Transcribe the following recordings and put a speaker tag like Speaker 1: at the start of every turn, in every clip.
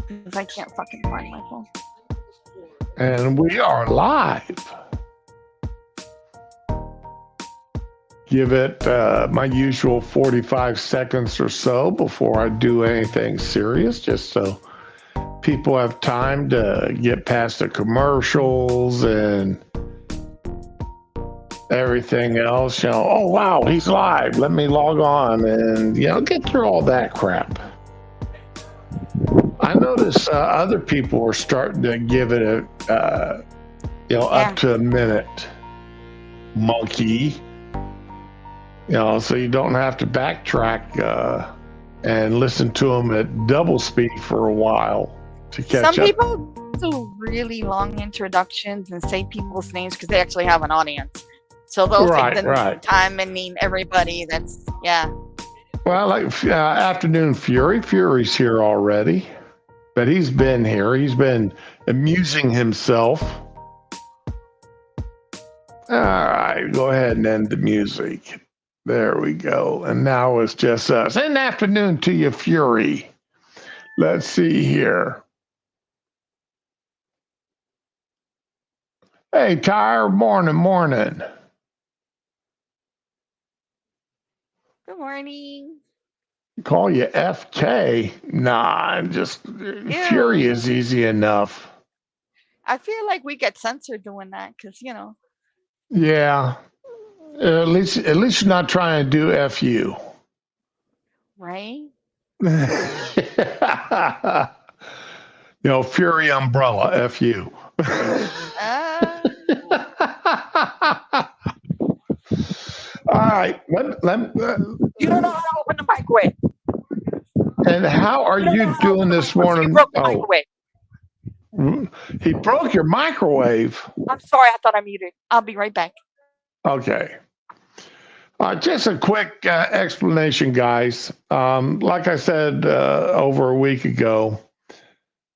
Speaker 1: because I can't fucking find my phone.
Speaker 2: And we are live. Give it my usual 45 seconds or so before I do anything serious, just so people have time to get past the commercials and everything else. Oh, wow, he's live. Let me log on and, get through all that crap. I notice other people are starting to give it up to a minute, monkey. So you don't have to backtrack and listen to them at double speed for a while to catch up.
Speaker 1: Some people do really long introductions and say people's names because they actually have an audience. So they'll take the time and name everybody.
Speaker 2: Well, like Afternoon Fury. Fury's here already. But he's been here. He's been amusing himself. All right, go ahead and end the music. There we go. And now it's just us. An afternoon to you, Fury. Let's see here. Hey, Tyre, morning.
Speaker 1: Good morning.
Speaker 2: Call you FK? Nah, just Fury is easy enough.
Speaker 1: I feel like we get censored doing that because,
Speaker 2: Yeah. At least you're not trying to do FU.
Speaker 1: Right?
Speaker 2: Fury umbrella, FU. All right.
Speaker 1: You don't know how to open the microwave.
Speaker 2: And how are you doing this morning?
Speaker 1: He broke the microwave.
Speaker 2: He broke your microwave.
Speaker 1: I'm sorry, I thought I muted. I'll be right back.
Speaker 2: Okay. Just a quick explanation, guys. Like I said over a week ago,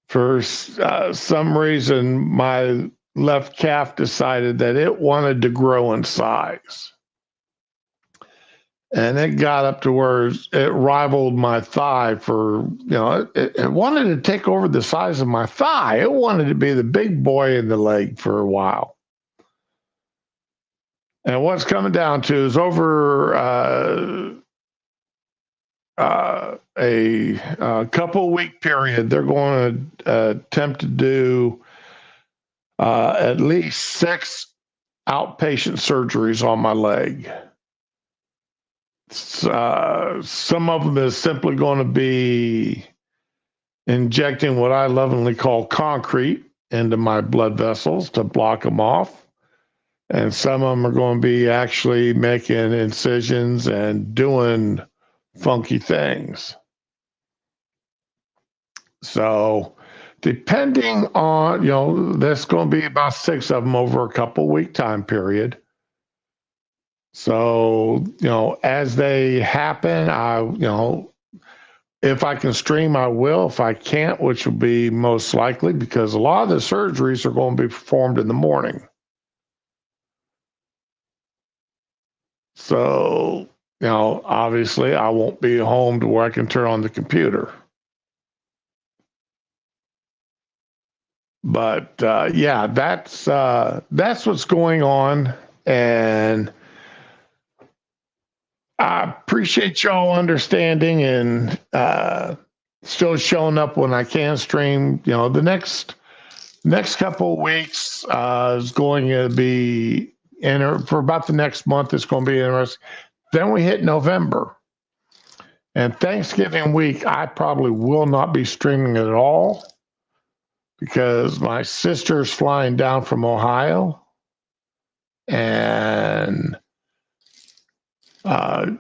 Speaker 2: for some reason, my left calf decided that it wanted to grow in size. And it got up to where it rivaled my thigh for, it wanted to take over the size of my thigh. It wanted to be the big boy in the leg for a while. And what's coming down to is over a couple week period, they're going to attempt to do at least 6 outpatient surgeries on my leg. Some of them is simply going to be injecting what I lovingly call concrete into my blood vessels to block them off. And some of them are going to be actually making incisions and doing funky things. So depending on, there's going to be about 6 of them over a couple week time period. So, as they happen, if I can stream, I will. If I can't, which will be most likely, because a lot of the surgeries are going to be performed in the morning. So, obviously I won't be home to where I can turn on the computer. But that's what's going on. And I appreciate y'all understanding and still showing up when I can stream. The next couple of weeks is going to be for about the next month. It's going to be interesting. Then we hit November, and Thanksgiving week I probably will not be streaming at all because my sister's flying down from Ohio, and I'm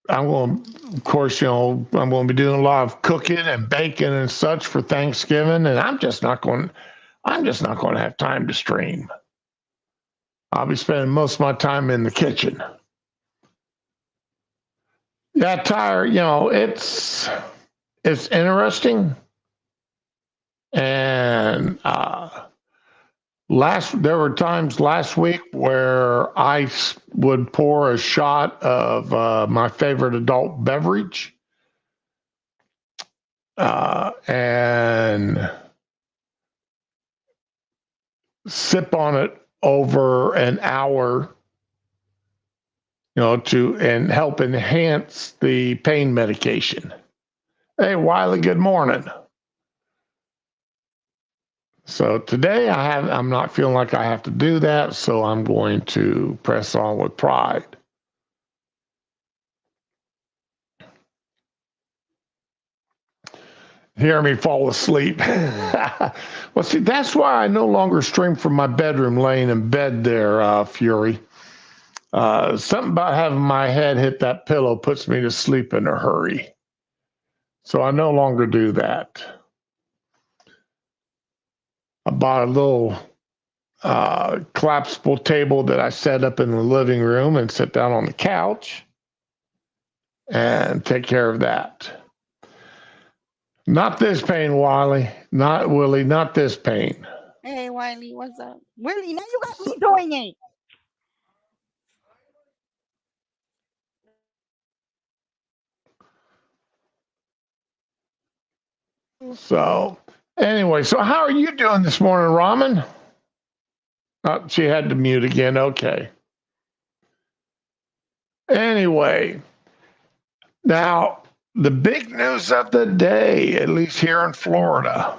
Speaker 2: going to, of course, I'm going to be doing a lot of cooking and baking and such for Thanksgiving, and I'm just not going to have time to stream. I'll be spending most of my time in the kitchen. Yeah, Tyre, it's interesting, and there were times last week where I would pour a shot of my favorite adult beverage. and sip on it over an hour, to and help enhance the pain medication. Hey, Wiley, good morning. So today I'm not feeling like I have to do that, so I'm going to press on with pride. Hear me fall asleep. Well, see, that's why I no longer stream from my bedroom laying in bed there, Fury. Something about having my head hit that pillow puts me to sleep in a hurry. So I no longer do that. I bought a little collapsible table that I set up in the living room and sit down on the couch and take care of that. Not this pain, Wiley. Not Willie. Not this pain.
Speaker 1: Hey, Wiley, what's up? Willie, now you got me doing it.
Speaker 2: So, anyway, so how are you doing this morning, Ramen? Oh, she had to mute again. Okay. Anyway, now the big news of the day, at least here in Florida.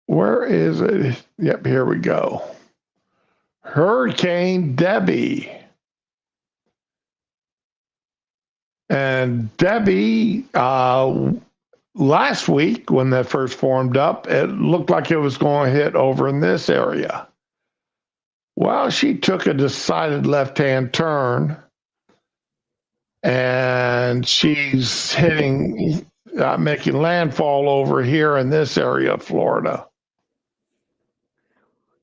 Speaker 2: Where is it? Yep, here we go. Hurricane Debbie. And Debbie, last week when that first formed up, it looked like it was going to hit over in this area. Well, she took a decided left-hand turn, and she's making landfall over here in this area of Florida.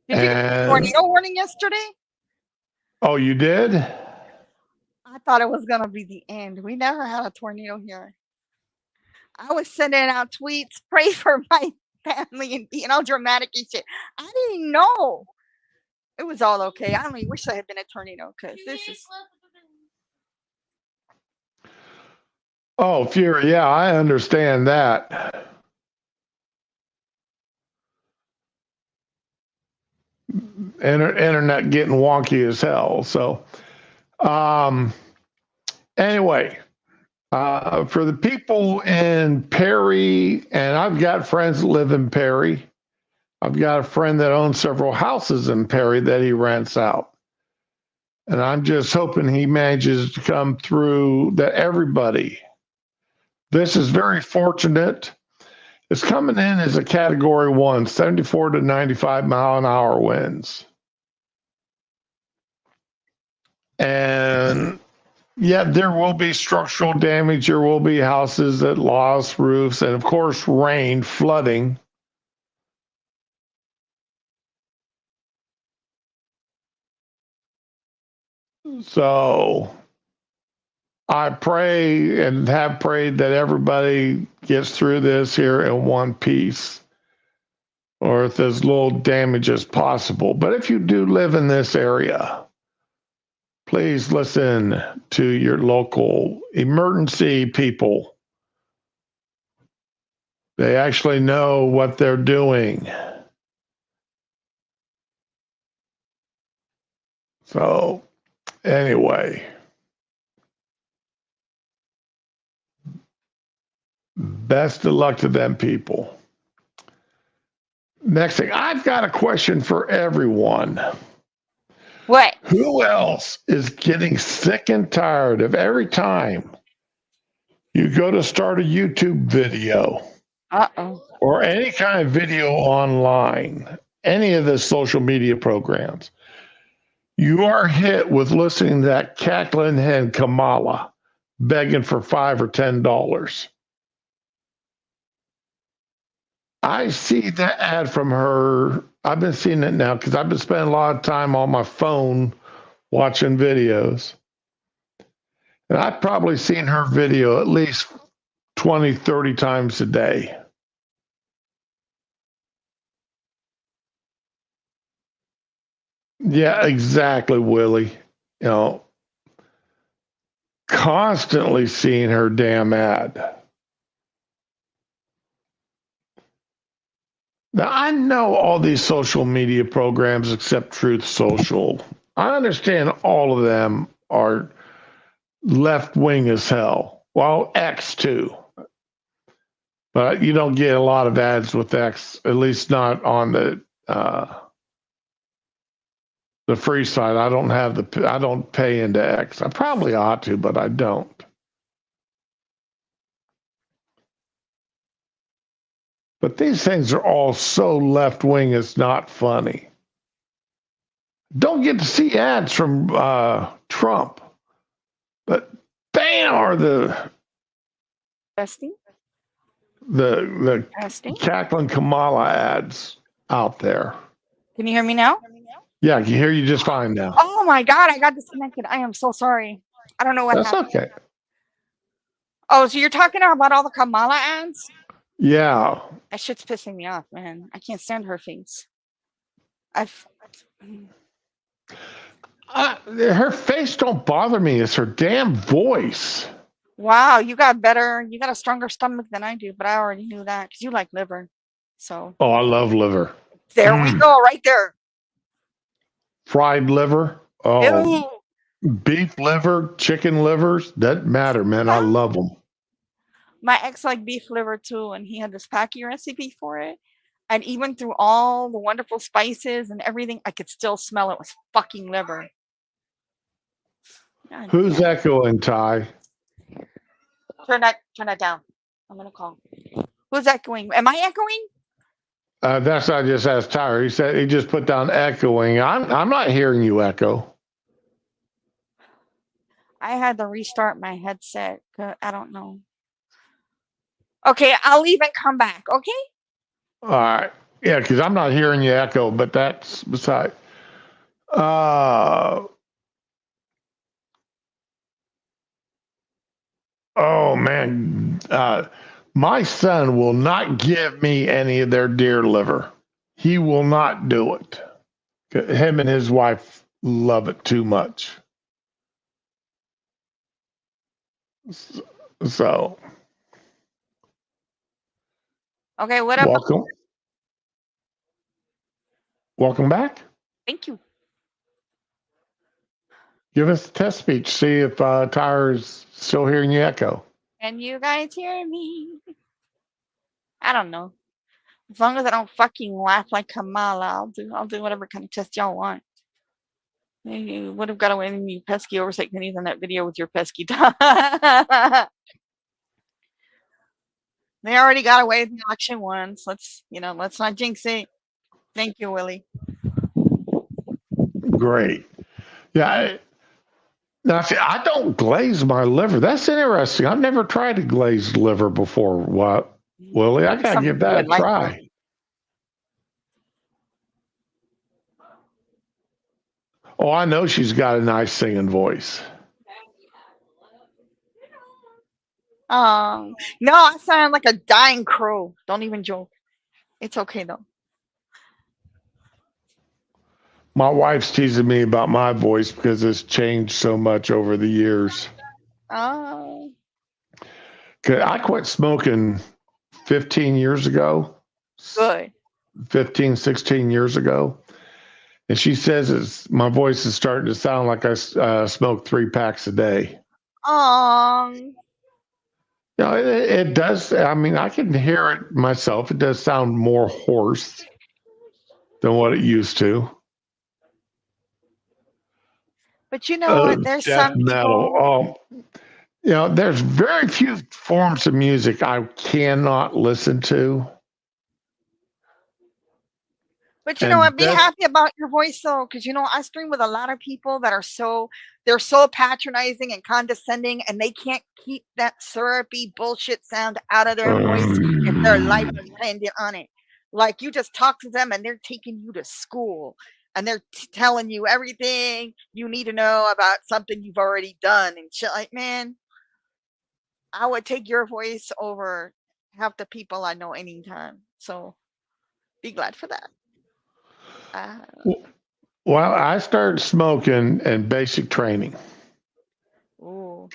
Speaker 1: Did you get a tornado warning yesterday?
Speaker 2: Oh, you did?
Speaker 1: I thought it was going to be the end. We never had a tornado here. I was sending out tweets, pray for my family and being all dramatic and shit. I didn't know. It was all okay. I only wish I had been a tornado because this is.
Speaker 2: Oh, Fury, yeah, I understand that. Internet getting wonky as hell. So, anyway, for the people in Perry, and I've got friends that live in Perry. I've got a friend that owns several houses in Perry that he rents out. And I'm just hoping he manages to come through that everybody. This is very fortunate. It's coming in as a category 1, 74 to 95 mile an hour winds. And yeah, there will be structural damage. There will be houses that lost roofs, and of course, rain, flooding. So I pray and have prayed that everybody gets through this here in one piece, or with as little damage as possible. But if you do live in this area, please listen to your local emergency people. They actually know what they're doing. So, anyway, best of luck to them people. Next thing, I've got a question for everyone.
Speaker 1: What?
Speaker 2: Who else is getting sick and tired of every time you go to start a YouTube video or any kind of video online, any of the social media programs, you are hit with listening to that cackling hen Kamala begging for $5 or $10. I see that ad from her. I've been seeing it now because I've been spending a lot of time on my phone watching videos. And I've probably seen her video at least 20, 30 times a day. Yeah, exactly, Willie. constantly seeing her damn ad. Now, I know all these social media programs except Truth Social. I understand all of them are left wing as hell. Well, X too. But you don't get a lot of ads with X, at least not on the free side. I don't pay into X. I probably ought to, but I don't. But these things are all so left wing, it's not funny. Don't get to see ads from Trump, but they are the
Speaker 1: Testing.
Speaker 2: the
Speaker 1: Testing.
Speaker 2: cackling Kamala ads out there.
Speaker 1: Can you hear me now?
Speaker 2: Yeah, I can hear you just fine now.
Speaker 1: Oh my God, I got disconnected. I am so sorry. I don't know what
Speaker 2: That's
Speaker 1: happened.
Speaker 2: okay.
Speaker 1: Oh, so you're talking about all the Kamala ads?
Speaker 2: Yeah.
Speaker 1: That shit's pissing me off, man. I can't stand her face. I've.
Speaker 2: Her face don't bother me. It's her damn voice.
Speaker 1: Wow, you got better. You got a stronger stomach than I do, but I already knew that because you like liver. So
Speaker 2: Oh, I love liver.
Speaker 1: there we go, right there.
Speaker 2: Fried liver. Oh,
Speaker 1: Ew.
Speaker 2: beef liver, chicken livers. Doesn't matter, man. I love them.
Speaker 1: My ex liked beef liver too, and he had this Paki recipe for it. And even through all the wonderful spices and everything, I could still smell it was fucking liver. God
Speaker 2: Who's
Speaker 1: damn.
Speaker 2: echoing, Ty?
Speaker 1: Turn that down. I'm gonna call. Who's echoing? Am I echoing?
Speaker 2: That's what I just asked Tyler. He said he just put down echoing. I'm not hearing you echo.
Speaker 1: I had to restart my headset. I don't know. Okay, I'll leave and come back. Okay.
Speaker 2: All right. Yeah, because I'm not hearing you echo, but that's beside. Oh man. My son will not give me any of their deer liver. He will not do it. Him and his wife love it too much. So
Speaker 1: Okay, what about?
Speaker 2: Welcome back.
Speaker 1: Thank you.
Speaker 2: Give us a test speech. See if Tyler's still hearing you echo.
Speaker 1: Can you guys hear me? I don't know. As long as I don't fucking laugh like Kamala, I'll do whatever kind of test y'all want. You would have got away with you pesky oversight pennies on that video with your pesky time. They already got away with the election once. Let's not jinx it. Thank you, Willie.
Speaker 2: Great. Yeah. Now, see, I don't glaze my liver. That's interesting. I've never tried a glazed liver before. What, Willie? I gotta give that a try. Oh, I know she's got a nice singing voice.
Speaker 1: No, I sound like a dying crow. Don't even joke. It's okay though.
Speaker 2: My wife's teasing me about my voice because it's changed so much over the years.
Speaker 1: Oh.
Speaker 2: I quit smoking 15 years ago.
Speaker 1: Good.
Speaker 2: 15, 16 years ago. And she says my voice is starting to sound like I smoke 3 packs a day. No, it does. I mean, I can hear it myself. It does sound more hoarse than what it used to.
Speaker 1: But you know what? There's some
Speaker 2: metal. There's very few forms of music I cannot listen to.
Speaker 1: But you know what? Be happy about your voice though, because I stream with a lot of people that are they're so patronizing and condescending, and they can't keep that syrupy bullshit sound out of their voice if their life depended on it. Like you just talk to them and they're taking you to school and they're telling you everything you need to know about something you've already done and shit. Like, man, I would take your voice over half the people I know anytime. So be glad for that.
Speaker 2: Well, I started smoking in basic training.
Speaker 1: Ooh.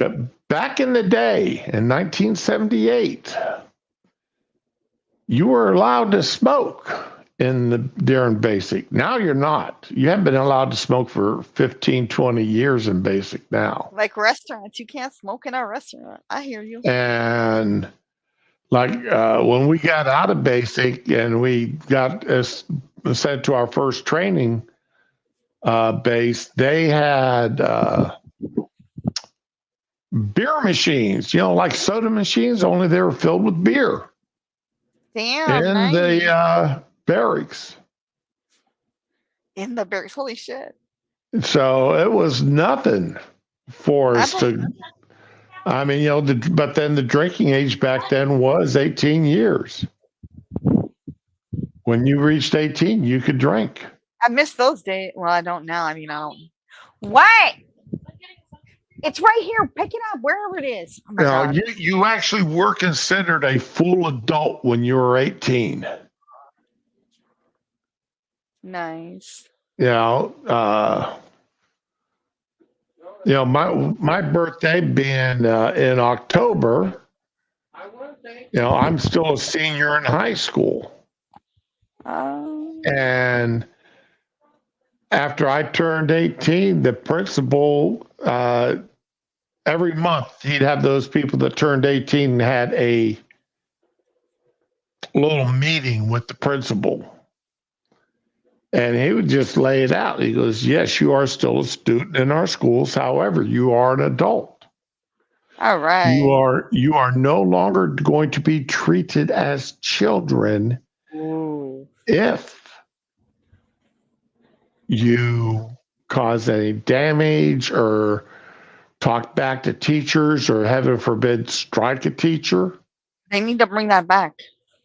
Speaker 2: back in the day in 1978, you were allowed to smoke during basic. Now you're not. You haven't been allowed to smoke for 15, 20 years in basic now.
Speaker 1: Like restaurants, you can't smoke in a restaurant. I hear you.
Speaker 2: And like when we got out of basic and we got sent to our first training base, they had beer machines, like soda machines, only they were filled with beer.
Speaker 1: Damn,
Speaker 2: In
Speaker 1: nice.
Speaker 2: the barracks.
Speaker 1: In the barracks. Holy shit.
Speaker 2: So it was nothing for us to. I mean, but then the drinking age back then was 18 years. When you reached 18, you could drink.
Speaker 1: I miss those days. Well, I don't now. I mean, I don't. What? It's right here. Pick it up wherever it is. Oh my God.
Speaker 2: You actually were considered a full adult when you were 18.
Speaker 1: Nice.
Speaker 2: My birthday being in October, I'm still a senior in high school. And after I turned 18, the principal, every month he'd have those people that turned 18 and had a little meeting with the principal. And he would just lay it out. He goes, yes, you are still a student in our schools. However, you are an adult.
Speaker 1: All right.
Speaker 2: You are no longer going to be treated as children.
Speaker 1: Ooh.
Speaker 2: If you cause any damage or talk back to teachers or, heaven forbid, strike a teacher.
Speaker 1: They need to bring that back.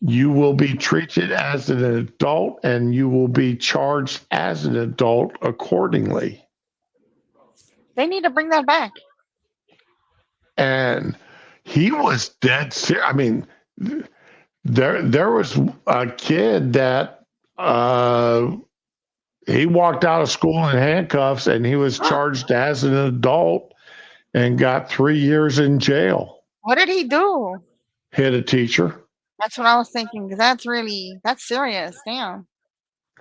Speaker 2: You will be treated as an adult and you will be charged as an adult accordingly.
Speaker 1: They need to bring that back.
Speaker 2: And he was dead serious. I mean, there was a kid that he walked out of school in handcuffs and he was charged as an adult and got 3 years in jail.
Speaker 1: What did he do?
Speaker 2: Hit a teacher.
Speaker 1: That's what I was thinking. That's serious. Damn.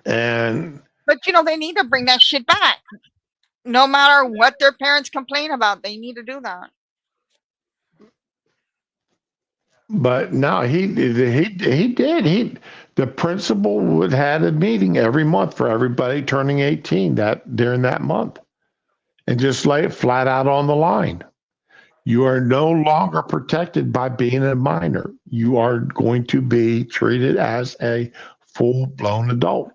Speaker 2: But
Speaker 1: they need to bring that shit back. No matter what their parents complain about, they need to do that.
Speaker 2: But no, he did. The principal would had a meeting every month for everybody turning 18 during that month, and just lay it flat out on the line. You are no longer protected by being a minor. You are going to be treated as a full-blown adult.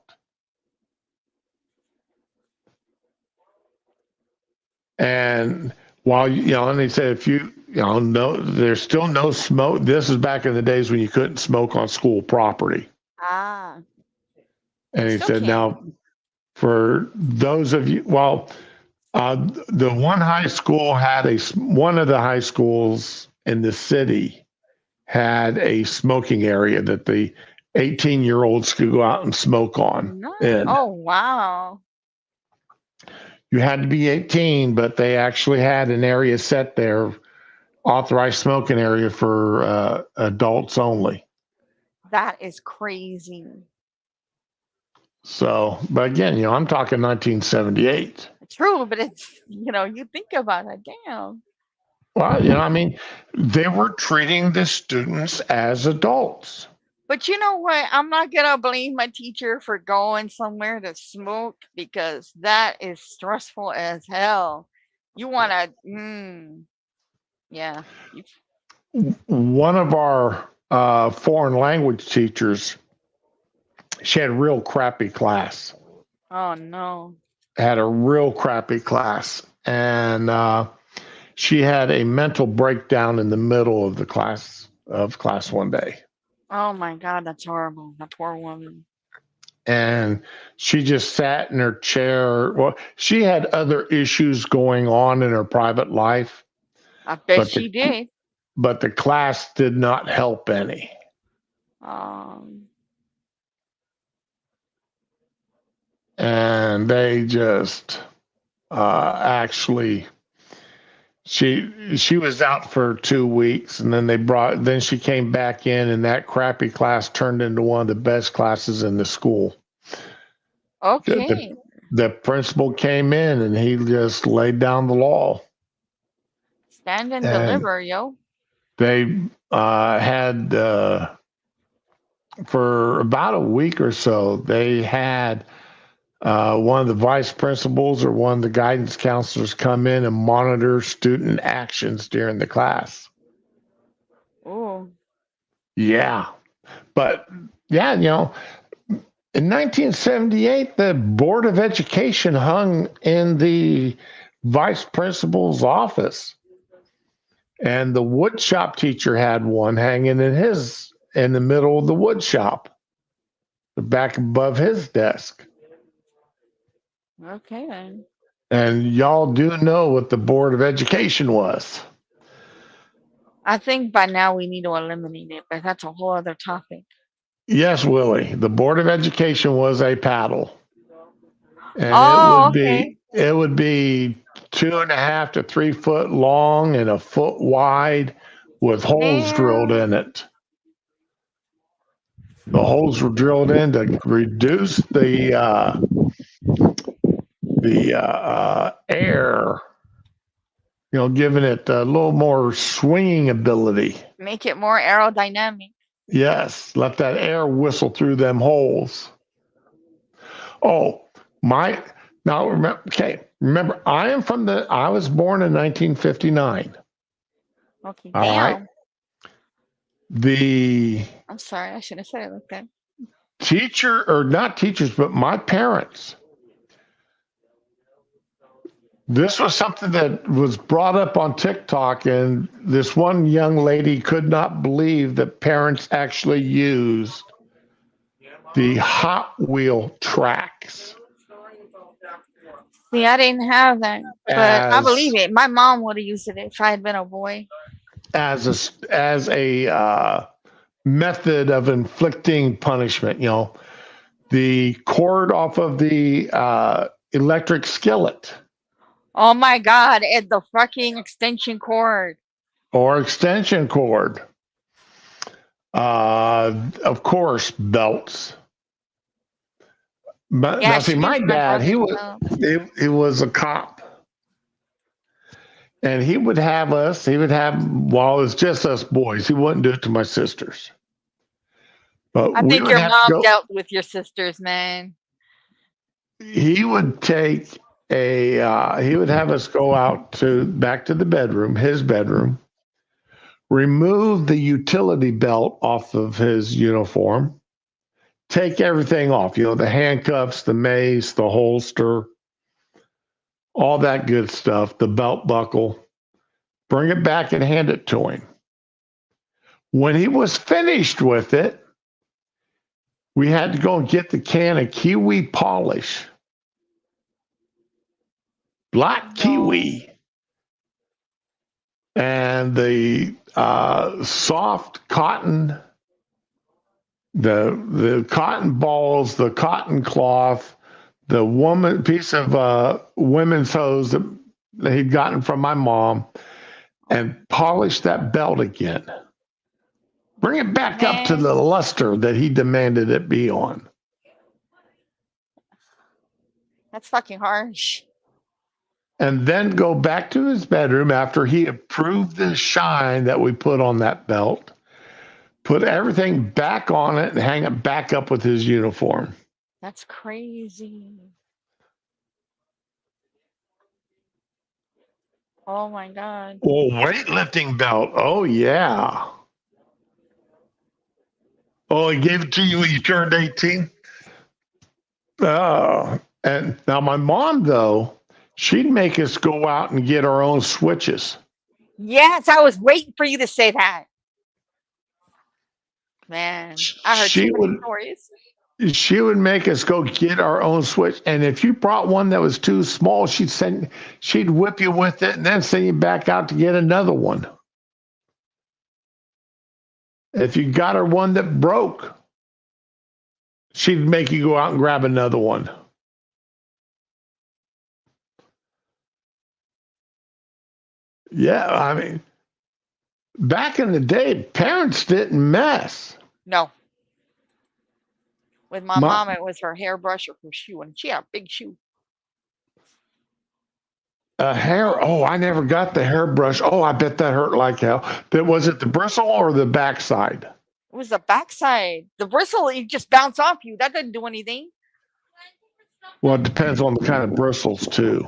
Speaker 2: And while and they said if you no, there's still no smoke. This is back in the days when you couldn't smoke on school property.
Speaker 1: Ah.
Speaker 2: And he said, now, for those of you, the one high school one of the high schools in the city had a smoking area that the 18-year-olds could go out and smoke on.
Speaker 1: Nice. Oh, wow.
Speaker 2: You had to be 18, but they actually had an area set there, authorized smoking area for adults only.
Speaker 1: That is crazy.
Speaker 2: So, but again, I'm talking 1978.
Speaker 1: True, but it's, you think about it, damn.
Speaker 2: Well, I mean, they were treating the students as adults.
Speaker 1: But you know what? I'm not going to blame my teacher for going somewhere to smoke because that is stressful as hell. You want to, yeah.
Speaker 2: One of our foreign language teachers, she had a real crappy class.
Speaker 1: Oh, no.
Speaker 2: Had a real crappy class. And she had a mental breakdown in the middle of the class one day.
Speaker 1: Oh, my God. That's horrible. That poor woman.
Speaker 2: And she just sat in her chair. Well, she had other issues going on in her private life.
Speaker 1: I bet she did.
Speaker 2: But the class did not help any. And they just actually She was out for 2 weeks, and then she came back in, and that crappy class turned into one of the best classes in the school. The,
Speaker 1: Okay.
Speaker 2: the, the principal came in, and he just laid down the law.
Speaker 1: Stand and
Speaker 2: And
Speaker 1: deliver, yo.
Speaker 2: they had for about a week or so, they had one of the vice principals or one of the guidance counselors come in and monitor student actions during the class.
Speaker 1: Ooh.
Speaker 2: Yeah. But yeah, in 1978, the Board of Education hung in the vice principal's office, and the wood shop teacher had one hanging in the middle of the wood shop, back above his desk.
Speaker 1: Okay then.
Speaker 2: And y'all do know what the Board of Education was.
Speaker 1: I think by now we need to eliminate it, but that's a whole other topic.
Speaker 2: Yes, Willie. The Board of Education was a paddle, and
Speaker 1: Oh, okay.
Speaker 2: it would be 2.5 to 3 foot long and a foot wide, with holes drilled
Speaker 1: Damn.
Speaker 2: in it. The holes were drilled in to reduce the air, giving it a little more swinging ability.
Speaker 1: Make it more aerodynamic.
Speaker 2: Yes, let that air whistle through them holes. Oh, my now remember, okay, remember I was born in 1959.
Speaker 1: Okay.
Speaker 2: All right.
Speaker 1: Damn.
Speaker 2: The
Speaker 1: I'm sorry. I shouldn't have said it like that.
Speaker 2: teacher, or not teachers, but my parents, this was something that was brought up on TikTok, and this one young lady could not believe that parents actually used the Hot Wheel tracks
Speaker 1: See, I didn't have that, but I
Speaker 2: as
Speaker 1: believe it. My mom would have used it if I had been a boy.
Speaker 2: as a method of inflicting punishment. The cord off of the electric skillet
Speaker 1: Oh my god, and the fucking extension cord.
Speaker 2: or extension cord. Of course, belts. But
Speaker 1: Yeah,
Speaker 2: now, see, my
Speaker 1: shoes went
Speaker 2: dad,
Speaker 1: down to belts.
Speaker 2: he was a cop, and he would have us. He would have while it was just us boys. He wouldn't do it to my sisters, but
Speaker 1: I
Speaker 2: we
Speaker 1: think
Speaker 2: would
Speaker 1: your
Speaker 2: have to
Speaker 1: mom
Speaker 2: go.
Speaker 1: dealt with your sisters, man.
Speaker 2: He would take he would have us go out to back to the bedroom, his bedroom, remove the utility belt off of his uniform, take everything off, the handcuffs, the mace, the holster, all that good stuff, the belt buckle, bring it back and hand it to him. When he was finished with it, we had to go and get the can of kiwi polish, black
Speaker 1: No.
Speaker 2: kiwi, and the soft cotton, the cotton balls, the cotton cloth, the woman piece of women's hose that he'd gotten from my mom, and polish that belt again. Bring it back up to
Speaker 1: Man,
Speaker 2: the luster that he demanded it be on.
Speaker 1: that's fucking harsh.
Speaker 2: And then go back to his bedroom after he approved the shine that we put on that belt, put everything back on it, and hang it back up with his uniform.
Speaker 1: That's crazy. Oh my god.
Speaker 2: Oh, weightlifting belt. Oh, yeah. Oh, he gave it to you when you turned 18? Oh, and now my mom, though, she'd make us go out and get our own switches.
Speaker 1: Yes, I was waiting for you to say that. Man, I heard too
Speaker 2: She
Speaker 1: many
Speaker 2: would
Speaker 1: stories.
Speaker 2: she would make us go get our own switch, and if you brought one that was too small, she'd whip you with it and then send you back out to get another one. If you got her one that broke, she'd make you go out and grab another one. Yeah, I mean, back in the day, parents didn't mess.
Speaker 1: No. With my
Speaker 2: My
Speaker 1: mom, it was her hairbrush or her shoe, and she had a big shoe.
Speaker 2: hair. Oh, I never got the hairbrush. Oh, I bet that hurt like hell. That was it. The bristle or the backside?
Speaker 1: It was the backside. The bristle, it just bounced off you. That didn't do anything.
Speaker 2: Well, it depends on the kind of bristles too.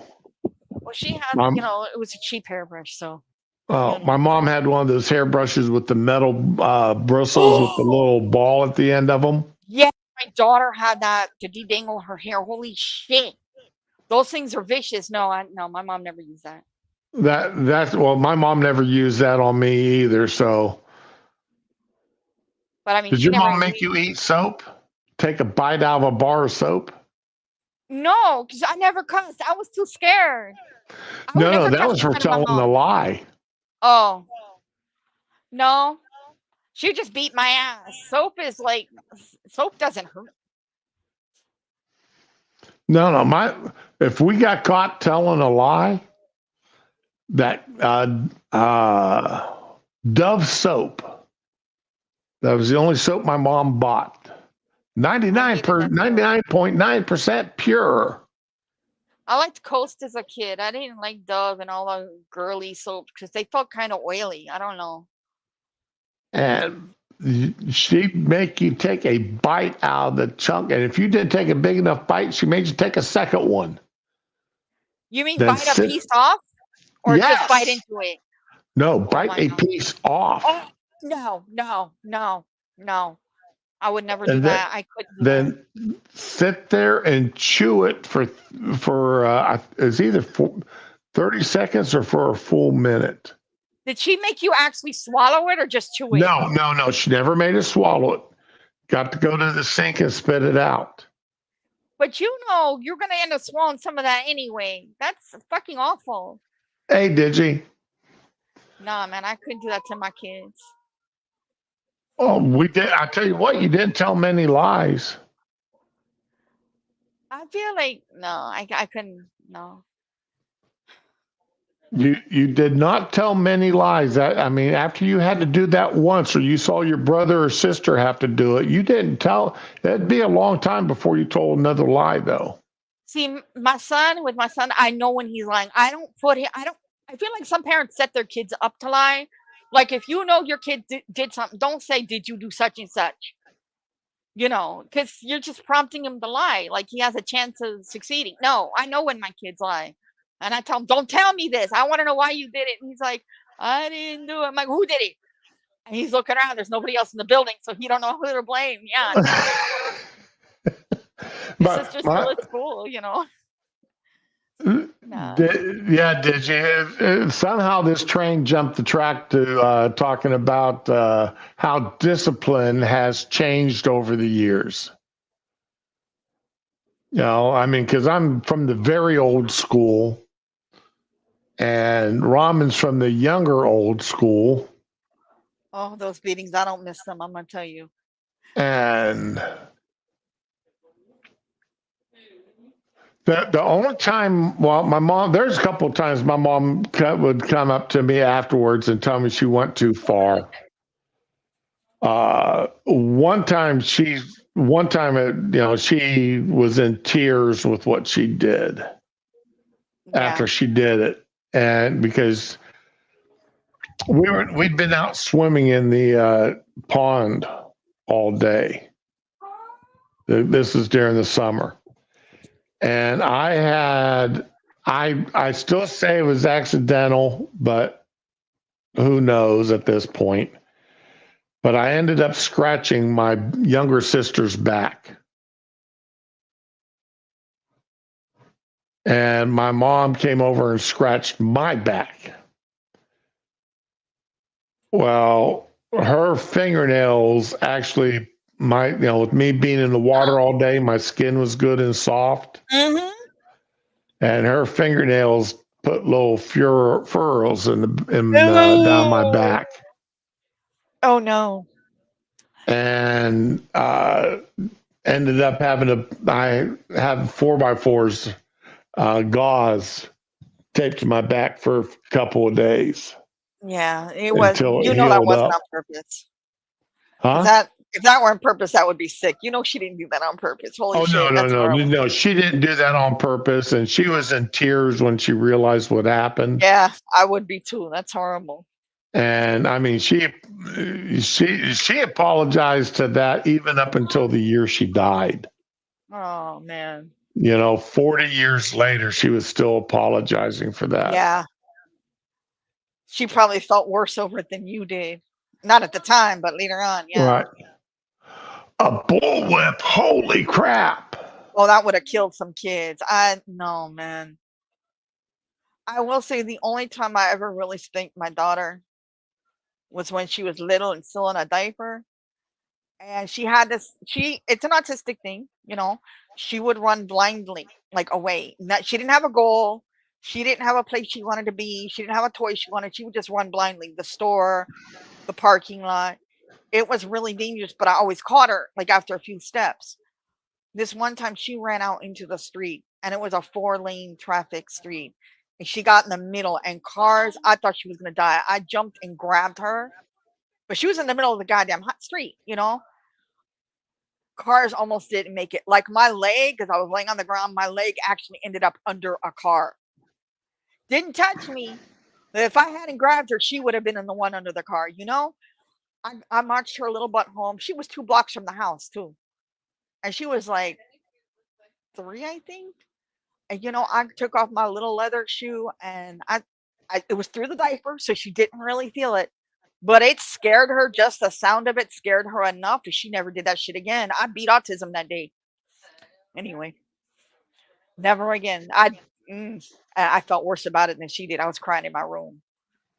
Speaker 1: Well, she had,
Speaker 2: My
Speaker 1: it was a cheap hairbrush, so
Speaker 2: my mom had one of those hairbrushes with the metal bristles with the little ball at the end of them.
Speaker 1: Yeah, my daughter had that to dedangle her hair. Holy shit. Those things are vicious. No, my mom never used that.
Speaker 2: That's well, my mom never used that on me either. So,
Speaker 1: But I mean,
Speaker 2: did
Speaker 1: she
Speaker 2: your
Speaker 1: never
Speaker 2: mom make you eat soap? Take a bite out of a bar of soap?
Speaker 1: No, because I never cussed. I was too scared. I would
Speaker 2: No,
Speaker 1: never
Speaker 2: that
Speaker 1: cuss
Speaker 2: was
Speaker 1: in
Speaker 2: for
Speaker 1: front of my
Speaker 2: telling a
Speaker 1: mom.
Speaker 2: lie.
Speaker 1: Oh, no. She just beat my ass. Soap doesn't hurt.
Speaker 2: No. If we got caught telling a lie, that Dove soap. That was the only soap my mom bought.
Speaker 1: I hated that soap.
Speaker 2: 99.9% pure.
Speaker 1: I liked Coast as a kid. I didn't like Dove and all the girly soaps because they felt kind of oily. I don't know.
Speaker 2: And she'd make you take a bite out of the chunk. And if you didn't take a big enough bite, she made you take a second one.
Speaker 1: You mean
Speaker 2: Then
Speaker 1: bite a
Speaker 2: sit.
Speaker 1: piece off or just bite
Speaker 2: Yes.
Speaker 1: into it?
Speaker 2: No,
Speaker 1: Oh
Speaker 2: bite
Speaker 1: my
Speaker 2: a
Speaker 1: God.
Speaker 2: piece off.
Speaker 1: Oh, no. I would never do
Speaker 2: And
Speaker 1: that. I couldn't do that.
Speaker 2: then sit there and chew it for it's either 30 seconds or for a full minute.
Speaker 1: Did she make you actually swallow it or just chew it?
Speaker 2: No. She never made us swallow it. Got to go to the sink and spit it out.
Speaker 1: But you're going to end up swallowing some of that anyway. That's fucking awful.
Speaker 2: Hey, Digi.
Speaker 1: Nah, man, I couldn't do that to my kids.
Speaker 2: Oh, we did. I tell you what, you didn't tell many lies.
Speaker 1: I feel like, no, I couldn't, no.
Speaker 2: You did not tell many lies. I mean, after you had to do that once, or you saw your brother or sister have to do it, you didn't tell. It'd be a long time before you told another lie, though.
Speaker 1: See, with my son, I know when he's lying. I feel like some parents set their kids up to lie. Like if you know your kid did something, don't say, did you do such and such? Because you're just prompting him to lie. Like he has a chance of succeeding. No, I know when my kids lie. And I tell him, don't tell me this. I want to know why you did it. And he's like, I didn't do it. I'm like, who did it? And he's looking around. There's nobody else in the building. So he don't know who to blame. Yeah. His sister's still at school, Nah.
Speaker 2: Did you? Somehow this train jumped the track to talking about how discipline has changed over the years. I mean, because I'm from the very old school, and Ramon's from the younger old school.
Speaker 1: Oh, those beatings. I don't miss them. I'm going to tell you.
Speaker 2: And the only time, well, my mom, there's a couple of times my mom would come up to me afterwards and tell me she went too far. One time she was in tears with what she did after she did it. And because we'd been out swimming in the pond all day. This is during the summer. And I still say it was accidental, but who knows at this point. But I ended up scratching my younger sister's back. And my mom came over and scratched my back. Well, her fingernails actually, with me being in the water all day, my skin was good and soft.
Speaker 1: Mm-hmm.
Speaker 2: And her fingernails put little furrows down my back.
Speaker 1: Oh no!
Speaker 2: And ended up I have 4x4s gauze taped to my back for a couple of days
Speaker 1: Yeah, it was.
Speaker 2: until it
Speaker 1: You know that
Speaker 2: healed
Speaker 1: wasn't on
Speaker 2: up.
Speaker 1: purpose. Because
Speaker 2: Huh?
Speaker 1: that if that were on purpose, that would be sick. You know she didn't do that on purpose. Holy
Speaker 2: Oh no,
Speaker 1: shit,
Speaker 2: no,
Speaker 1: that's
Speaker 2: no,
Speaker 1: horrible.
Speaker 2: no! She didn't do that on purpose, and she was in tears when she realized what happened.
Speaker 1: Yeah, I would be too. That's horrible.
Speaker 2: And I mean, she apologized to that even up until the year she died.
Speaker 1: Oh man.
Speaker 2: 40 years later, she was still apologizing for that.
Speaker 1: Yeah. She probably felt worse over it than you did. Not at the time, but later on, yeah.
Speaker 2: Right. A bullwhip. Holy crap.
Speaker 1: Well, that would have killed some kids. No, man. I will say the only time I ever really spanked my daughter was when she was little and still in a diaper. And she had it's an autistic thing, she would run blindly, like away. She didn't have a goal. She didn't have a place she wanted to be. She didn't have a toy she wanted. She would just run blindly. The store, the parking lot. It was really dangerous, but I always caught her like after a few steps. This one time she ran out into the street and it was a 4-lane traffic street. And she got in the middle and cars, I thought she was going to die. I jumped and grabbed her, but she was in the middle of the goddamn hot street, Cars almost didn't make it. Like my leg, because I was laying on the ground, my leg actually ended up under a car. Didn't touch me. But if I hadn't grabbed her, she would have been in the one under the car, I marched her little butt home. She was 2 blocks from the house, too. And she was like 3, I think. And I took off my little leather shoe and it was through the diaper, so she didn't really feel it. But it scared her. Just the sound of it scared her enough that she never did that shit again. I beat autism that day. Anyway, never again. I felt worse about it than she did. I was crying in my room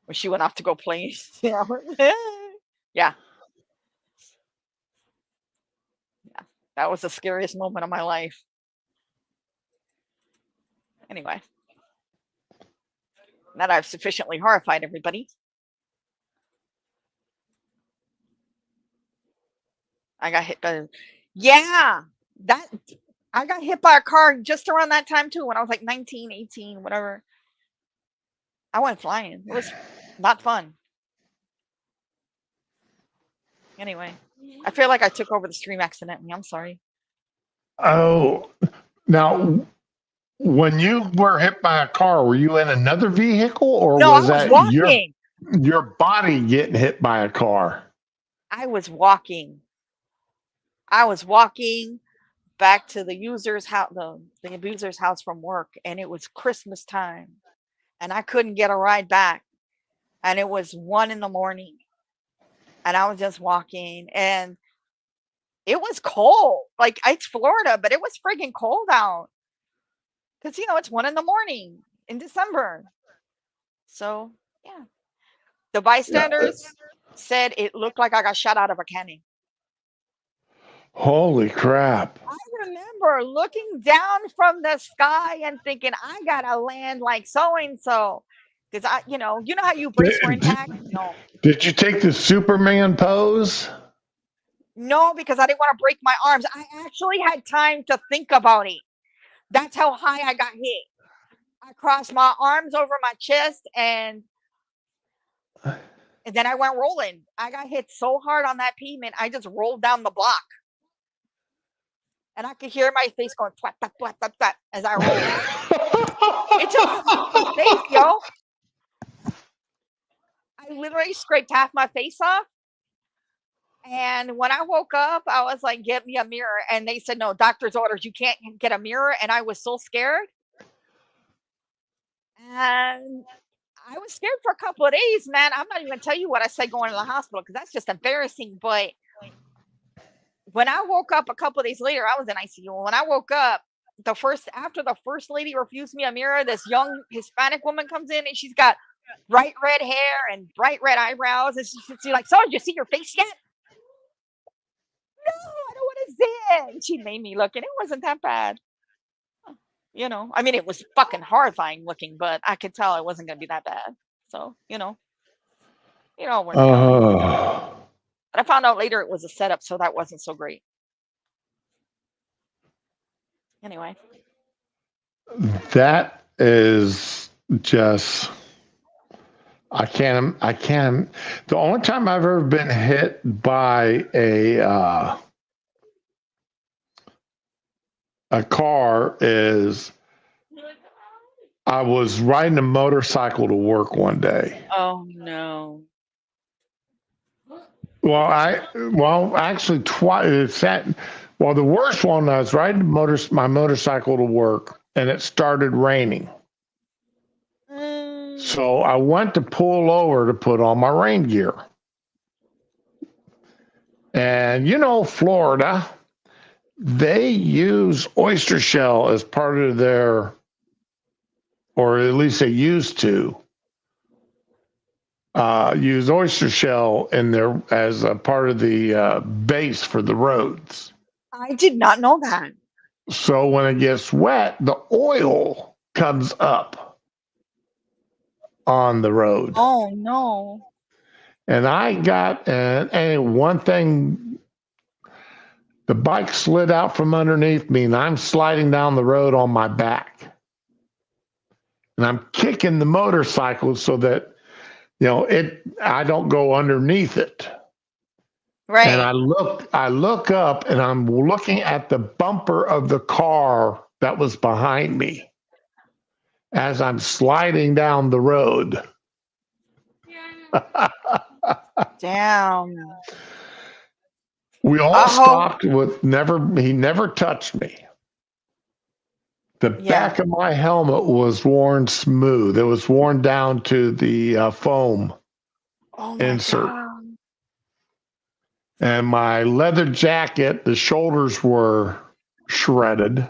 Speaker 1: when she went off to go play. Yeah. That was the scariest moment of my life. Anyway, now that I've sufficiently horrified everybody, I got hit by. Yeah, that I got hit by a car just around that time too, when I was like 19, 18, whatever. I went flying. It was not fun. Anyway, I feel like I took over the stream accidentally. I'm sorry.
Speaker 2: Oh, now when you were hit by a car, were you in another vehicle or
Speaker 1: No, I
Speaker 2: was
Speaker 1: was
Speaker 2: that
Speaker 1: walking.
Speaker 2: your body getting hit by a car?
Speaker 1: I was walking. I was walking back to the user's house, the abuser's house from work, and it was Christmas time, and I couldn't get a ride back, and it was 1 in the morning, and I was just walking, and it was cold. Like it's Florida, but it was friggin' cold out because it's 1 in the morning in December. So yeah, the bystanders said it looked like I got shot out of a cannon.
Speaker 2: Holy crap.
Speaker 1: I remember looking down from the sky and thinking, I gotta land like so and so. Because you know how you brace for impact? No.
Speaker 2: Did you take the Superman pose?
Speaker 1: No, because I didn't want to break my arms. I actually had time to think about it. That's how high I got hit. I crossed my arms over my chest and then I went rolling. I got hit so hard on that pavement, I just rolled down the block. And I could hear my face going twat, twat, twat, twat, twat, as I rolled. It took my face, yo. I literally scraped half my face off. And when I woke up, I was like, get me a mirror. And they said, no, doctor's orders, you can't get a mirror. And I was so scared. And I was scared for a couple of days, man. I'm not even going to tell you what I said going to the hospital because that's just embarrassing. But when I woke up a couple of days later, I was in ICU. When I woke up, after the first lady refused me a mirror, this young Hispanic woman comes in and she's got bright red hair and bright red eyebrows. And she's like, so did you see your face yet? No, I don't want to see it. And she made me look and it wasn't that bad. I mean, it was fucking horrifying looking, but I could tell it wasn't going to be that bad. So, it all worked out. But I found out later it was a setup, so that wasn't so great. Anyway.
Speaker 2: That is just I can't. The only time I've ever been hit by a car is I was riding a motorcycle to work one day.
Speaker 3: Oh no.
Speaker 2: Well, actually, twice. It's that. Well, the worst one, I was riding my motorcycle to work, and it started raining. So I went to pull over to put on my rain gear. And Florida, they use oyster shell as part of their, or at least they used to use oyster shell in their as a part of the base for the roads.
Speaker 1: I did not know that.
Speaker 2: So when it gets wet, the oil comes up on the road.
Speaker 1: Oh no.
Speaker 2: And I got, and one thing, the bike slid out from underneath me, and I'm sliding down the road on my back. And I'm kicking the motorcycle so that, I don't go underneath it.
Speaker 1: Right.
Speaker 2: And I look up, and I'm looking at the bumper of the car that was behind me as I'm sliding down the road.
Speaker 1: Damn.
Speaker 2: We all stopped with he never touched me. The back of my helmet was worn smooth. It was worn down to the foam insert.
Speaker 1: God.
Speaker 2: And my leather jacket, the shoulders were shredded.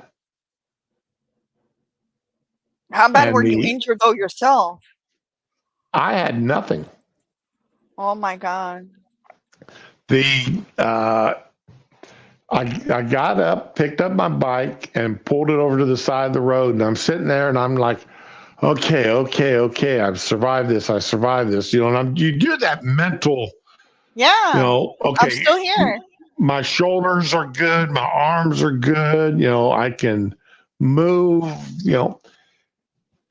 Speaker 1: How bad were you injured though yourself?
Speaker 2: I had nothing.
Speaker 1: Oh my God.
Speaker 2: I got up, picked up my bike, and pulled it over to the side of the road. And I'm sitting there, and I'm like, okay. I've survived this. And you do that mental.
Speaker 1: Yeah.
Speaker 2: Okay.
Speaker 1: I'm still here.
Speaker 2: My shoulders are good. My arms are good. I can move.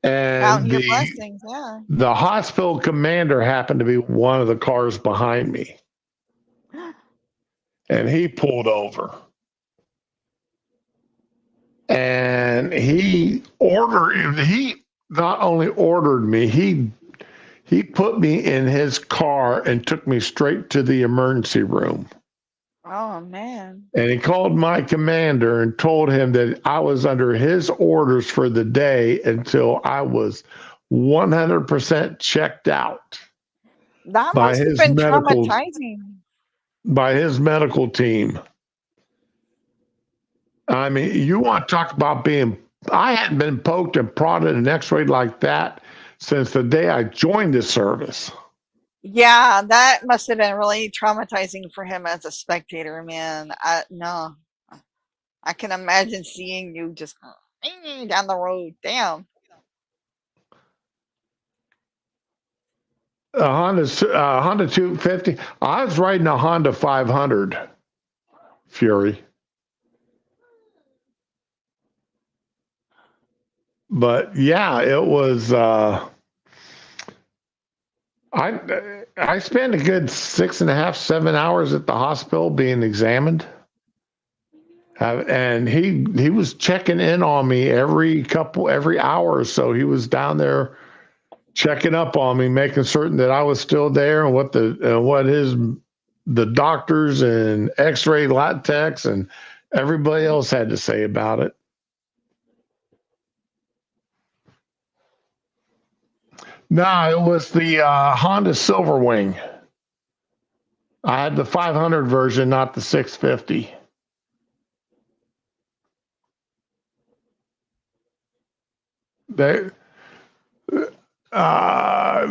Speaker 2: And
Speaker 1: your blessings. Yeah.
Speaker 2: The hospital commander happened to be one of the cars behind me. And he pulled over. And he not only ordered me, he put me in his car and took me straight to the emergency room.
Speaker 1: Oh man.
Speaker 2: And he called my commander and told him that I was under his orders for the day until I was 100% checked out.
Speaker 1: That must have been traumatizing.
Speaker 2: By his medical team. I mean, you want to talk about I hadn't been poked and prodded and x-rayed like that since the day I joined the service.
Speaker 1: Yeah, that must have been really traumatizing for him as a spectator, man. No, I can imagine seeing you just down the road. Damn.
Speaker 2: A Honda 250. I was riding a Honda 500 Fury. But yeah, it was. I spent a good 6.5, 7 hours at the hospital being examined, and he was checking in on me every hour or so. He was down there checking up on me, making certain that I was still there, and what the doctors and X-ray lab techs and everybody else had to say about it. No, it was the Honda Silverwing. I had the 500 version, not the 650.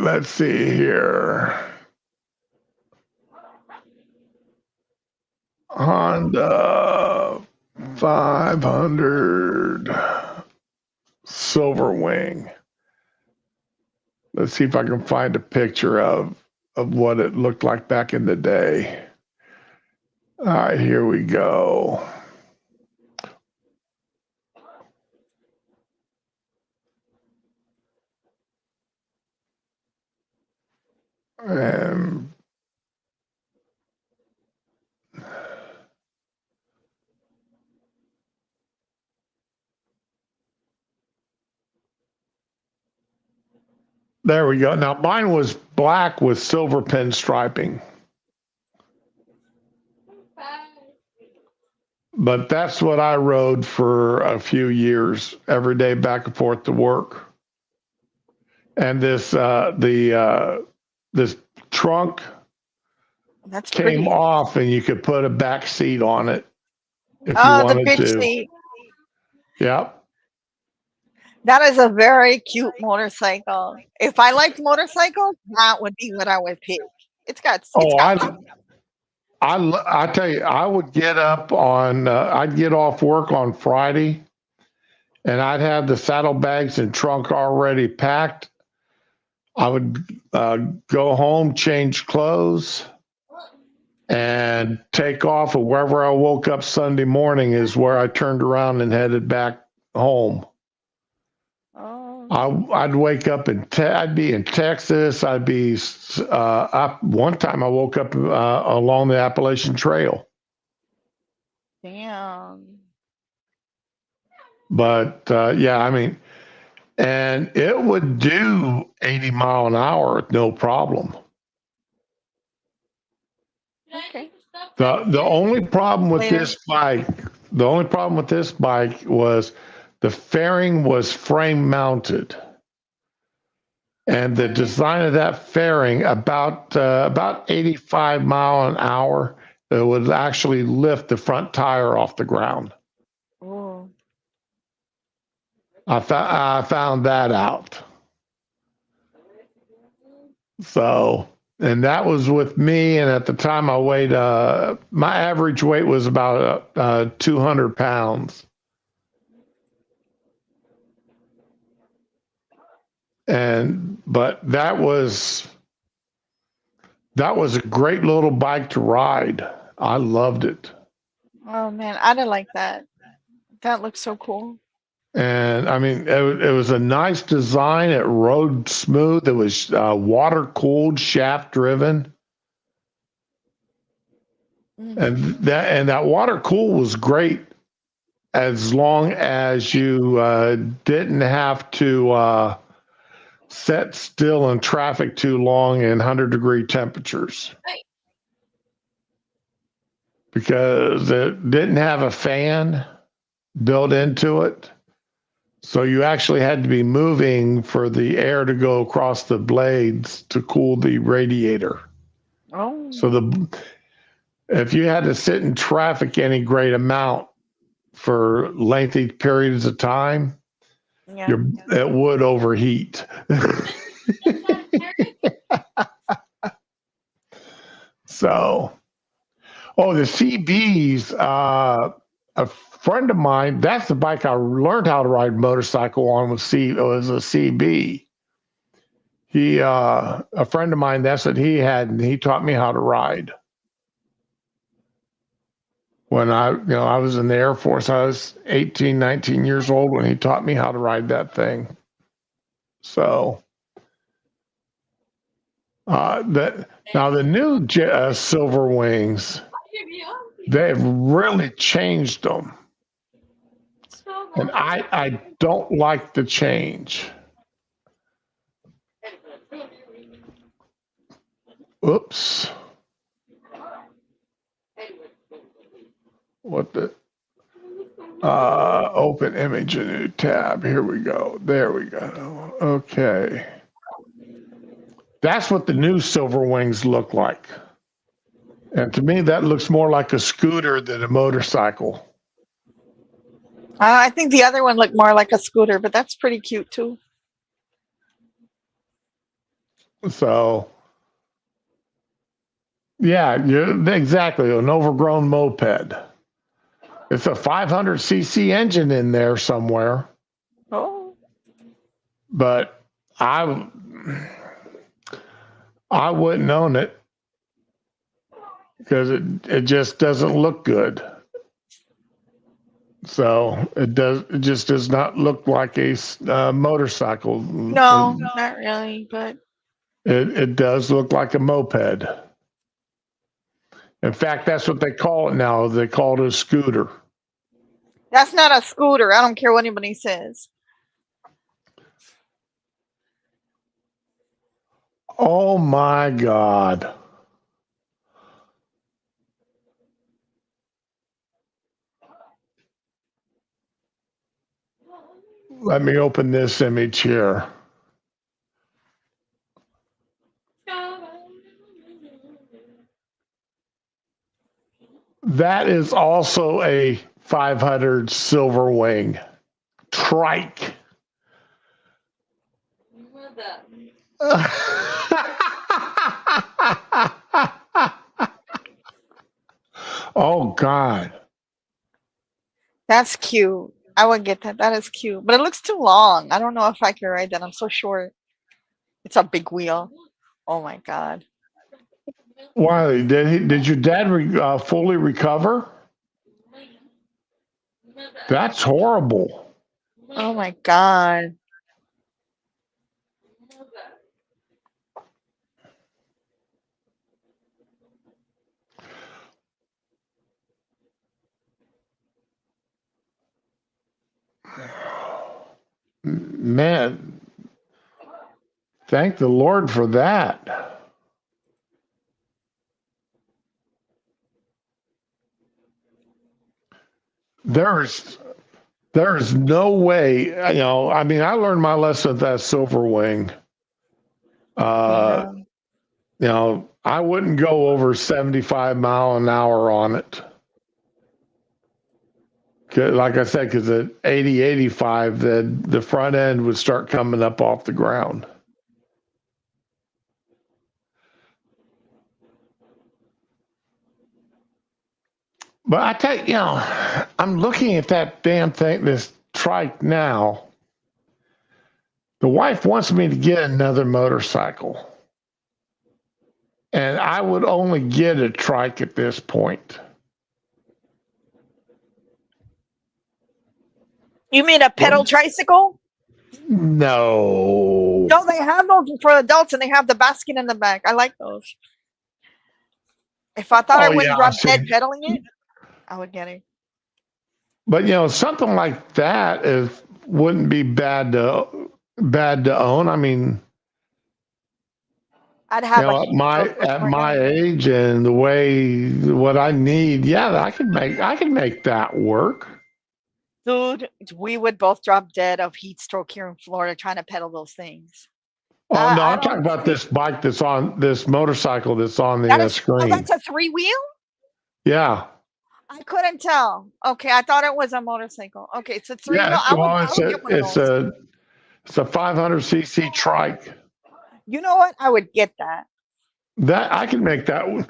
Speaker 2: Let's see here. Honda 500 Silverwing. Let's see if I can find a picture of what it looked like back in the day. All right, here we go. And there we go. Now mine was black with silver pinstriping. But that's what I rode for a few years, every day back and forth to work. And this this trunk
Speaker 1: That's
Speaker 2: came
Speaker 1: pretty.
Speaker 2: off, and you could put a back seat on it if you
Speaker 1: Oh, the
Speaker 2: wanted
Speaker 1: big
Speaker 2: to.
Speaker 1: seat.
Speaker 2: Yep.
Speaker 1: That is a very cute motorcycle. If I liked motorcycles, that would be what I would pick. It's got
Speaker 2: Oh,
Speaker 1: power.
Speaker 2: I tell you, I would get up on, I'd get off work on Friday, and I'd have the saddlebags and trunk already packed. I would go home, change clothes, and take off. And wherever I woke up Sunday morning is where I turned around and headed back home.
Speaker 1: Oh,
Speaker 2: I'd wake up I'd be in Texas. I'd be up. One time I woke up along the Appalachian Trail.
Speaker 1: damn.
Speaker 2: But yeah, I mean, and it would do 80 mile an hour, no problem.
Speaker 1: Okay.
Speaker 2: The only problem with
Speaker 1: Later.
Speaker 2: this bike, was the fairing was frame mounted. And the design of that fairing, about 85 mile an hour, it would actually lift the front tire off the ground.
Speaker 1: Oh,
Speaker 2: I found that out. So, and that was with me. And at the time I weighed, my average weight was about 200 pounds. But that was a great little bike to ride. I loved it.
Speaker 1: oh man, I didn't like that. That looks so cool.
Speaker 2: And I mean, it was a nice design. It rode smooth. It was water cooled, shaft driven, and that water cool was great as long as you didn't have to sit still in traffic too long in 100-degree temperatures. Because it didn't have a fan built into it. So you actually had to be moving for the air to go across the blades to cool the radiator.
Speaker 1: Oh,
Speaker 2: So if you had to sit in traffic any great amount for lengthy periods of time,
Speaker 1: yeah.
Speaker 2: it would overheat. So, the CBs, a friend of mine, that's the bike I learned how to ride motorcycle on, was a CB. A friend of mine, that's what he had, and he taught me how to ride. When I was in the Air Force, I was 18, 19 years old when he taught me how to ride that thing. So, now the new Silver Wings, they've really changed them. And I don't like the change. Oops. What the? Open image, a new tab. Here we go. There we go. Okay. That's what the new Silver Wings look like. And to me, that looks more like a scooter than a motorcycle.
Speaker 1: I think the other one looked more like a scooter, but that's pretty cute too.
Speaker 2: So, yeah, exactly, an overgrown moped. It's a 500cc engine in there somewhere.
Speaker 1: Oh,
Speaker 2: But I wouldn't own it because it just doesn't look good. So it just does not look like a motorcycle.
Speaker 1: no, not really, but
Speaker 2: It does look like a moped. In fact, that's what they call it now. They call it a scooter.
Speaker 1: That's not a scooter. I don't care what anybody says.
Speaker 2: Oh my God. Let me open this image here. That is also a 500 Silverwing trike. Oh God.
Speaker 1: That's cute. I would get that. That is cute. But it looks too long. I don't know if I can ride that. I'm so short. It's a big wheel. Oh my God.
Speaker 2: Why did your dad fully recover? That's horrible.
Speaker 1: Oh my God.
Speaker 2: Man, thank the Lord for that. There's no way, I mean, I learned my lesson with that Silverwing.
Speaker 1: Yeah.
Speaker 2: I wouldn't go over 75 mile an hour on it. Like I said, because at 80, 85, the front end would start coming up off the ground. But I tell you, I'm looking at that damn thing, this trike now. The wife wants me to get another motorcycle. And I would only get a trike at this point.
Speaker 1: You mean a pedal tricycle?
Speaker 2: No.
Speaker 1: No, they have those for adults and they have the basket in the back. I like those. If I thought I wouldn't drop dead pedaling it, I would get it.
Speaker 2: But something like that wouldn't be bad to own. I mean,
Speaker 1: I'd have
Speaker 2: at my age and the way what I need, yeah, I could make that work.
Speaker 1: Dude, we would both drop dead of heat stroke here in Florida trying to pedal those things.
Speaker 2: Oh no, I'm talking about this bike this motorcycle that's on the screen.
Speaker 1: Oh, that's a 3-wheel?
Speaker 2: Yeah.
Speaker 1: I couldn't tell. Okay, I thought it was a motorcycle. Okay, it's a 3-wheel.
Speaker 2: Yeah, it's a 500cc trike.
Speaker 1: You know what? I would get that.
Speaker 2: That I can make that work.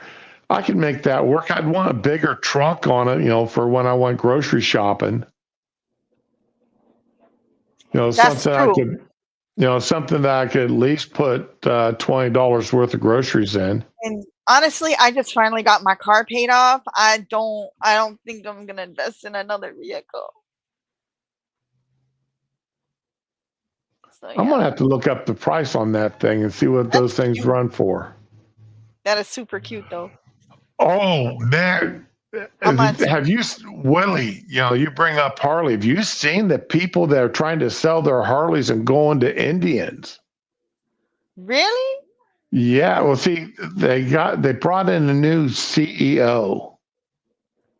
Speaker 2: I'd want a bigger trunk on it, for when I went grocery shopping. Something I could, something that I could at least put $20 worth of groceries in.
Speaker 1: And honestly, I just finally got my car paid off. I don't think I'm gonna invest in another vehicle. So, yeah.
Speaker 2: I'm gonna have to look up the price on that thing and see what those things run for.
Speaker 1: That is super cute, though.
Speaker 2: Oh man, have you, Willie? You bring up Harley. Have you seen the people that are trying to sell their Harleys and going to Indians?
Speaker 1: Really?
Speaker 2: Yeah. Well, see, they brought in a new CEO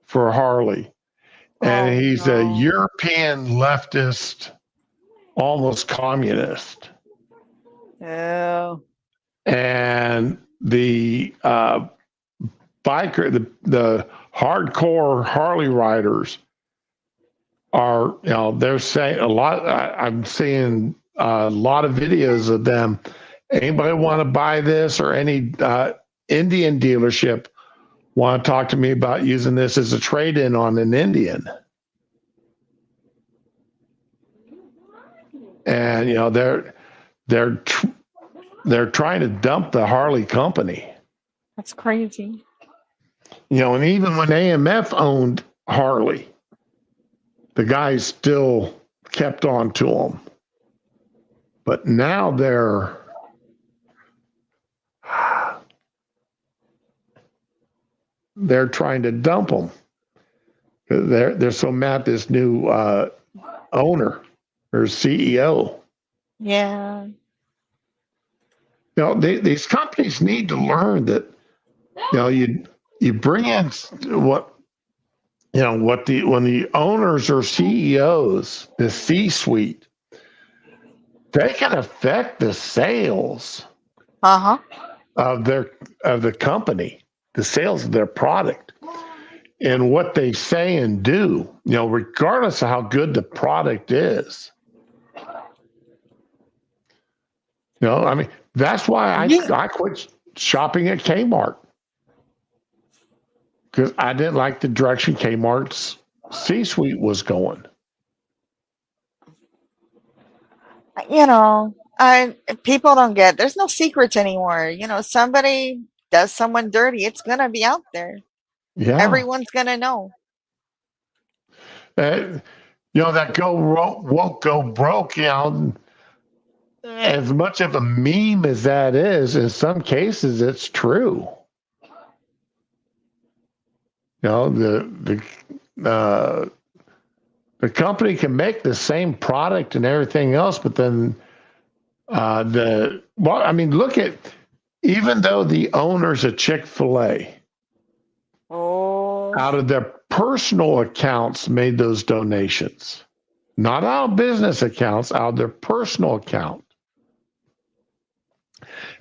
Speaker 2: for Harley, and he's a European leftist, almost communist.
Speaker 1: Oh.
Speaker 2: And the biker, the hardcore Harley riders are, they're saying a lot. I'm seeing a lot of videos of them. Anybody want to buy this, or any Indian dealership want to talk to me about using this as a trade-in on an Indian? And they're trying to dump the Harley company.
Speaker 1: That's crazy.
Speaker 2: And even when AMF owned Harley, the guys still kept on to them. But now they're they're trying to dump them. They're so mad at this new owner or CEO.
Speaker 1: Yeah.
Speaker 2: These companies need to learn that you bring in what what the when the owners or CEOs, the C-suite, they can affect the sales
Speaker 1: Uh-huh.
Speaker 2: of the company, the sales of their product, and what they say and do. Regardless of how good the product is. I mean, that's why
Speaker 1: Yeah.
Speaker 2: I quit shopping at Kmart, because I didn't like the direction Kmart's C-suite was going.
Speaker 1: I people don't get there's no secrets anymore. Somebody does someone dirty, it's gonna be out there.
Speaker 2: Yeah.
Speaker 1: Everyone's gonna know.
Speaker 2: Uh, that won't go broke, as much of a meme as that is, in some cases it's true. The the company can make the same product and everything else, but then look at, even though the owners of Chick-fil-A
Speaker 1: Oh,
Speaker 2: out of their personal accounts made those donations, not out of business accounts, out of their personal account.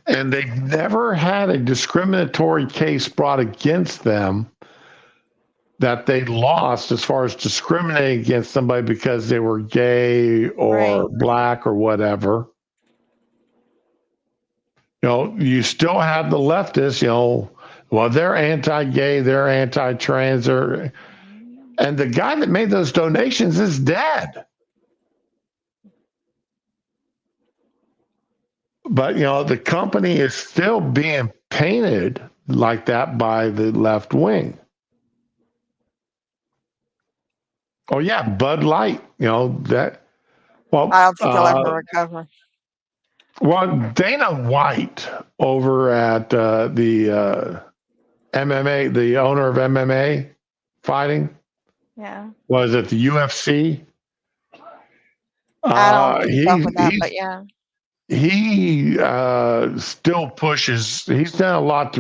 Speaker 2: And they've never had a discriminatory case brought against them that they lost as far as discriminating against somebody because they were gay
Speaker 1: right.
Speaker 2: or black or whatever. You still have the leftists, well, they're anti-gay, they're anti-trans, and the guy that made those donations is dead. But the company is still being painted like that by the left wing. Oh yeah, Bud Light. That. Well,
Speaker 1: I don't think I'll ever recover.
Speaker 2: well, Dana White over at the MMA, the owner of MMA fighting,
Speaker 1: Yeah.
Speaker 2: was at the UFC.
Speaker 1: I don't keep up
Speaker 2: He
Speaker 1: with that, but yeah.
Speaker 2: he still pushes. He's done a lot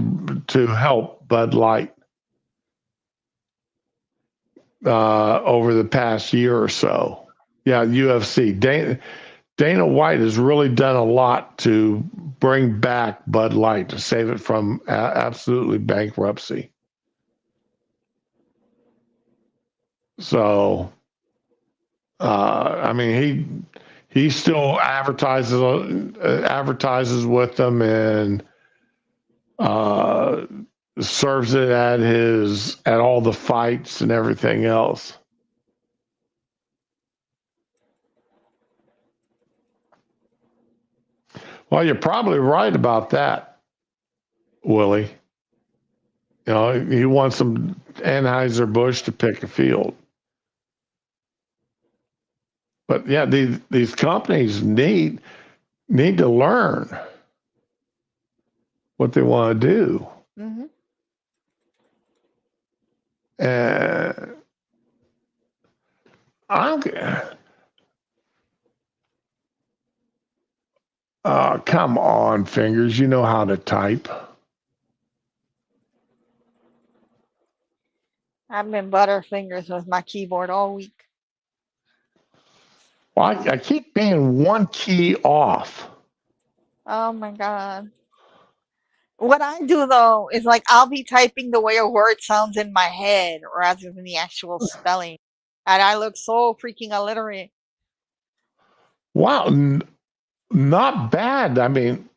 Speaker 2: to help Bud Light over the past year or so. Yeah, UFC. Dana White has really done a lot to bring back Bud Light, to save it from absolutely bankruptcy. So, I mean, he still advertises with them, and serves it at all the fights and everything else. Well, you're probably right about that, Willie. He wants some Anheuser-Busch to pick a field. But yeah, these companies need to learn what they want to do.
Speaker 1: Mm-hmm.
Speaker 2: And I'm come on, fingers. You know how to type.
Speaker 1: I've been butterfingers with my keyboard all week.
Speaker 2: Well, I keep being one key off.
Speaker 1: Oh my God. What I do though is like I'll be typing the way a word sounds in my head rather than the actual spelling. And I look so freaking illiterate.
Speaker 2: Wow, not bad. I mean,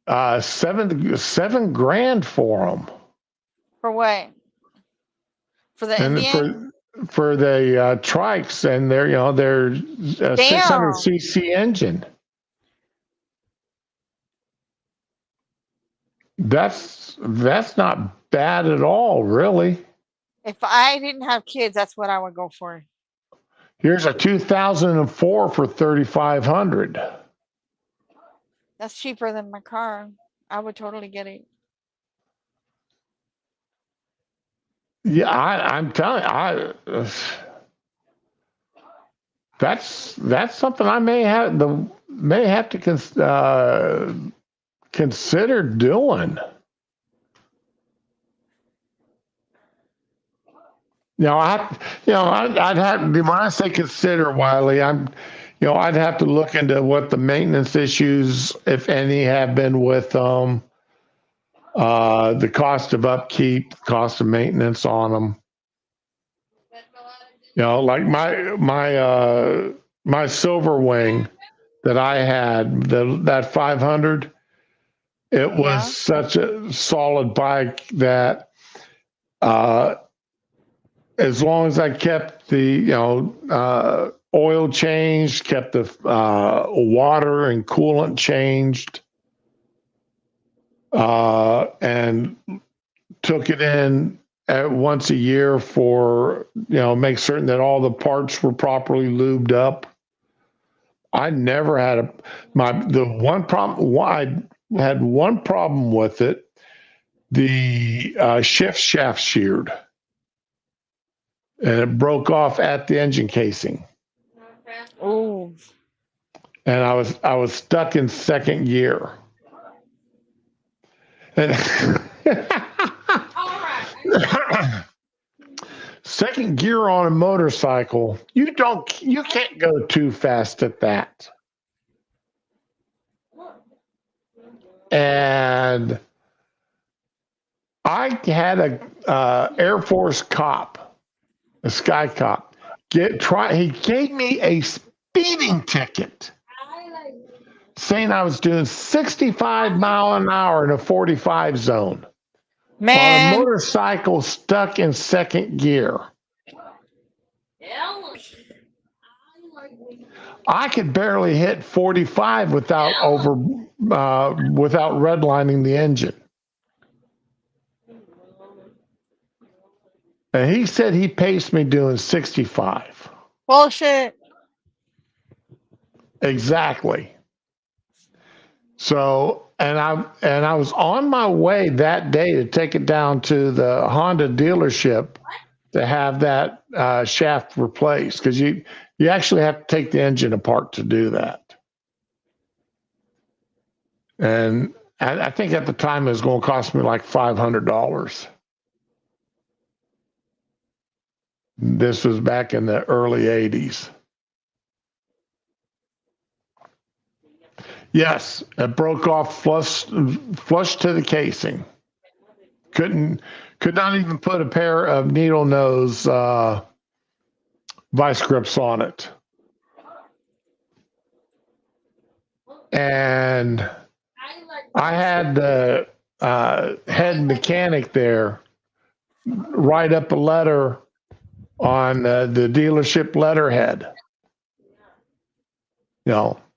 Speaker 2: $7 grand for them.
Speaker 1: For what? For the
Speaker 2: And
Speaker 1: Indian?
Speaker 2: for the trikes and their 600
Speaker 1: Damn.
Speaker 2: cc engine. That's not bad at all, really.
Speaker 1: If I didn't have kids, that's what I would go for.
Speaker 2: Here's a 2004 for 3,500.
Speaker 1: That's cheaper than my car. I would totally get it.
Speaker 2: Yeah, I'm telling you, that's something I may have to consider doing. I'd have when I say consider, Wiley, I'd have to look into what the maintenance issues, if any, have been with the cost of upkeep, cost of maintenance on them. Like my Silver Wing that I had, that 500, it was
Speaker 1: Yeah.
Speaker 2: such a solid bike that uh, as long as I kept the oil changed, kept the water and coolant changed, and took it in at once a year for make certain that all the parts were properly lubed up. I never had the one problem. I had one problem with it. The shift shaft sheared, and it broke off at the engine casing.
Speaker 1: Oh.
Speaker 2: And I was stuck in second gear. And second gear on a motorcycle, you can't go too fast at that. And I had a Air Force cop, a sky cop, he gave me a speeding ticket saying I was doing 65 mile an hour in a 45 zone on a
Speaker 1: Man.
Speaker 2: motorcycle stuck in second gear. I could barely hit 45 without redlining the engine. And he said he paced me doing 65.
Speaker 1: Bullshit.
Speaker 2: Exactly. So, and I was on my way that day to take it down to the Honda dealership to have that shaft replaced, because you actually have to take the engine apart to do that. And I think at the time it was going to cost me like $500. This was back in the early 80s. Yes, it broke off flush to the casing. Could not even put a pair of needle nose vice grips on it. And I had the head mechanic there write up a letter on the dealership letterhead.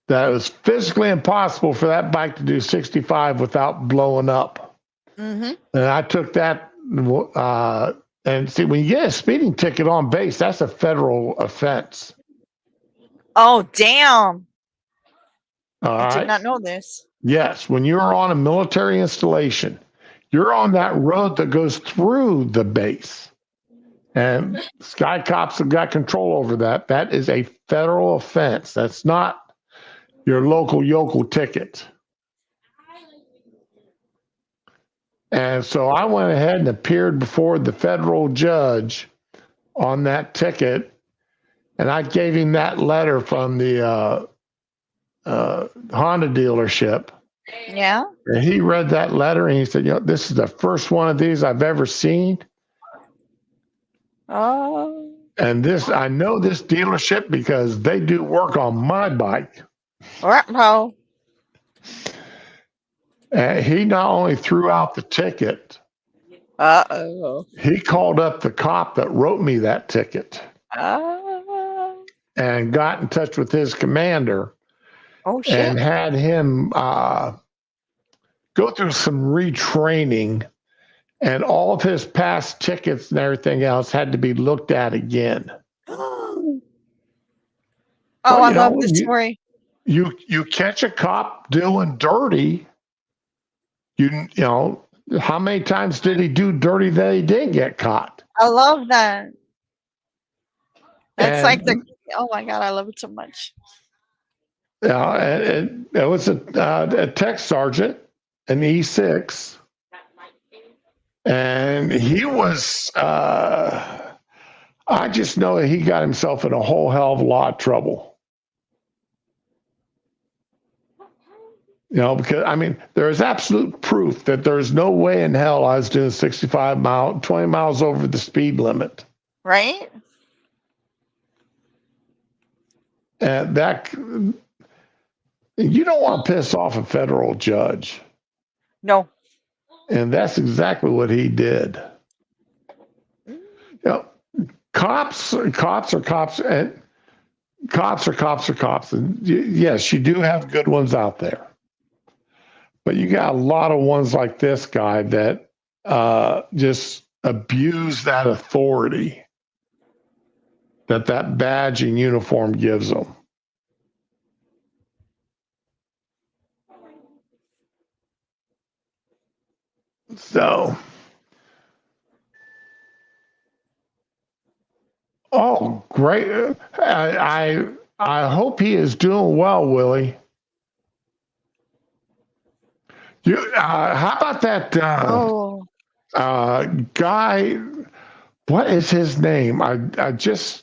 Speaker 2: That it was physically impossible for that bike to do 65 without blowing up.
Speaker 1: Mm-hmm.
Speaker 2: And I took that, and see, when you get a speeding ticket on base, that's a federal offense.
Speaker 1: Oh, damn.
Speaker 2: All
Speaker 1: I
Speaker 2: right?
Speaker 1: did not know this.
Speaker 2: Yes, when you're on a military installation, you're on that road that goes through the base. And Sky Cops have got control over that. That is a federal offense. That's not your local yokel ticket. And so I went ahead and appeared before the federal judge on that ticket, and I gave him that letter from the Honda dealership.
Speaker 1: Yeah.
Speaker 2: And he read that letter and he said, this is the first one of these I've ever seen.
Speaker 1: Oh.
Speaker 2: And I know this dealership because they do work on my bike.
Speaker 1: Bro.
Speaker 2: He not only threw out the ticket,
Speaker 1: he
Speaker 2: called up the cop that wrote me that ticket and got in touch with his commander.
Speaker 1: Oh, shit.
Speaker 2: And had him go through some retraining, and all of his past tickets and everything else had to be looked at again.
Speaker 1: I love this story.
Speaker 2: You catch a cop doing dirty, you know, how many times did he do dirty that he didn't get caught?
Speaker 1: I love that. That's like the.
Speaker 2: And
Speaker 1: Oh my god, I love it so much.
Speaker 2: it was a tech sergeant, an E6, and he was. I just know that he got himself in a whole hell of a lot of trouble. Because I mean, there is absolute proof that there's no way in hell I was doing 20 miles over the speed limit.
Speaker 1: Right?
Speaker 2: And that you don't want to piss off a federal judge.
Speaker 1: No.
Speaker 2: And that's exactly what he did. Cops are cops, and cops are cops. And yes, you do have good ones out there. But you got a lot of ones like this guy that just abuse that authority that badge and uniform gives them. So, oh, great! I hope he is doing well, Willie. How about that guy? What is his name? I just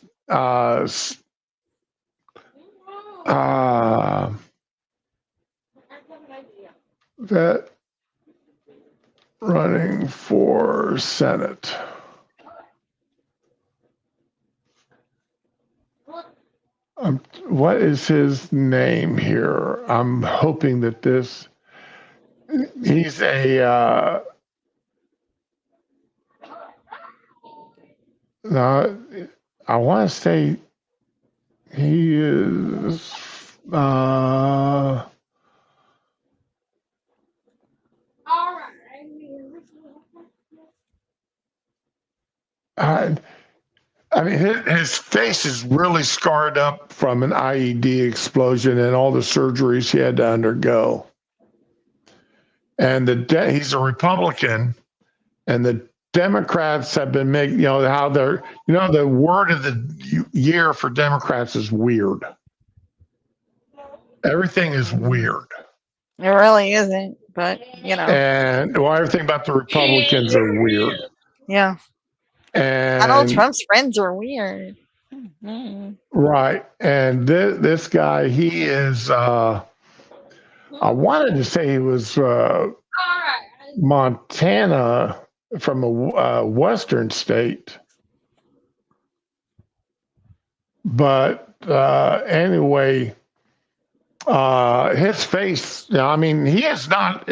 Speaker 2: that running for Senate. What is his name here? I'm hoping that he's a I want to say he is I mean, his face is really scarred up from an IED explosion and all the surgeries he had to undergo. And he's a Republican, and the Democrats have been making, how they're, the word of the year for Democrats is weird. Everything is weird.
Speaker 1: It really isn't, but
Speaker 2: And everything about the Republicans are weird.
Speaker 1: Yeah.
Speaker 2: And
Speaker 1: Donald Trump's friends are weird. Mm-hmm.
Speaker 2: Right. And this guy, he is, I wanted to say he was Montana, from a western state. But anyway, his face, I mean, he is not,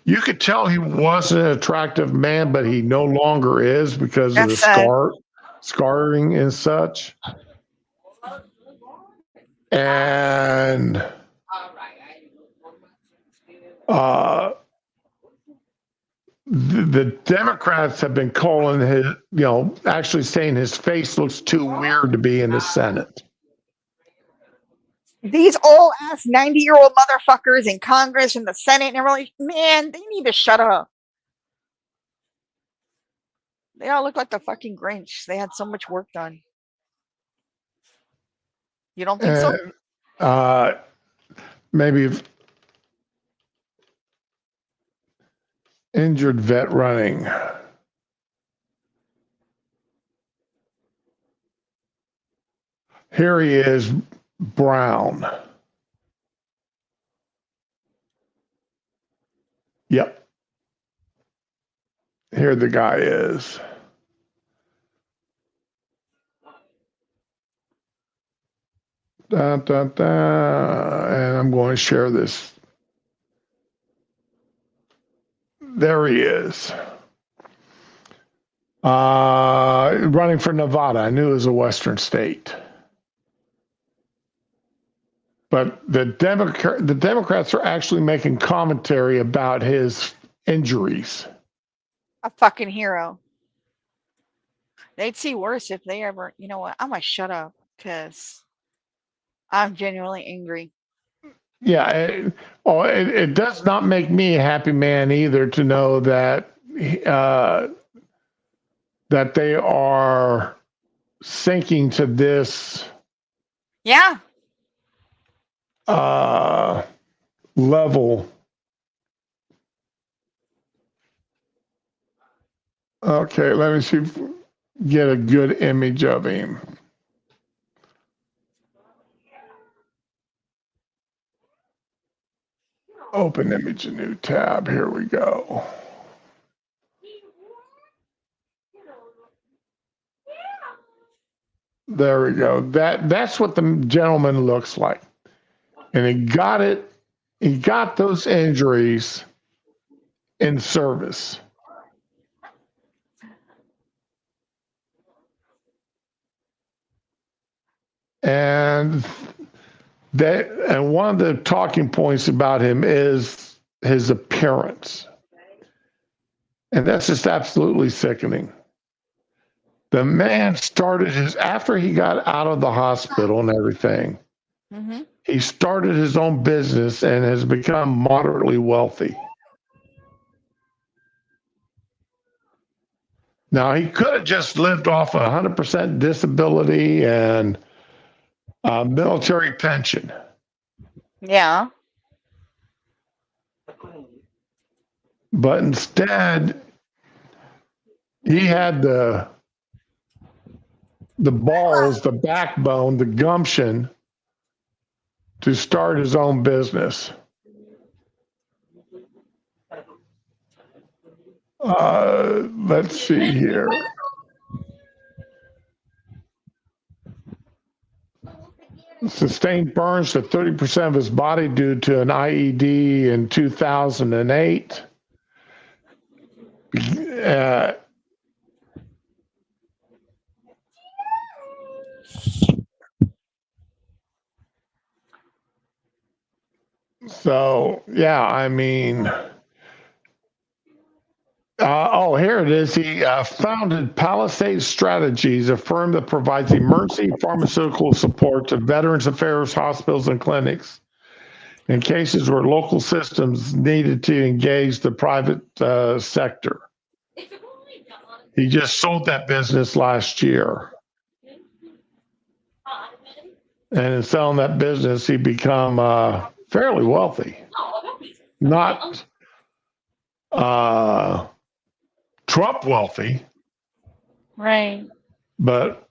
Speaker 2: you could tell he was an attractive man, but he no longer is because of the scarring and such. And the Democrats have been calling his, actually saying his face looks too weird to be in the Senate.
Speaker 1: These old ass 90-year-old motherfuckers in Congress and the Senate and everything, man, they need to shut up. They all look like the fucking Grinch. They had so much work done. You don't think
Speaker 2: so? Maybe injured vet running. Here he is, Brown. Yep. Here the guy is. And I'm going to share this. There he is. Running for Nevada. I knew it was a western state. But the Democrats are actually making commentary about his injuries.
Speaker 1: A fucking hero. They'd see worse if they ever, you know what? I'm going to shut up because I'm genuinely angry.
Speaker 2: Yeah. It does not make me a happy man either to know that that they are sinking to this
Speaker 1: Yeah.
Speaker 2: level. Okay, let me see if get a good image of him. Open image, a new tab. Here we go. There we go. That's what the gentleman looks like. And he got it. He got those injuries in service. And one of the talking points about him is his appearance. And that's just absolutely sickening. The man started after he got out of the hospital and everything, he started his own business and has become moderately wealthy. Now, he could have just lived off 100% disability and a military pension.
Speaker 1: Yeah.
Speaker 2: But instead, he had the balls, the backbone, the gumption to start his own business. Let's see here. Sustained burns to 30% of his body due to an IED in 2008. So, yeah, I mean, here it is. He founded Palisade Strategies, a firm that provides emergency pharmaceutical support to Veterans Affairs hospitals and clinics in cases where local systems needed to engage the private sector. He just sold that business last year. And in selling that business, he become fairly wealthy. Not Trump wealthy,
Speaker 1: Right.
Speaker 2: but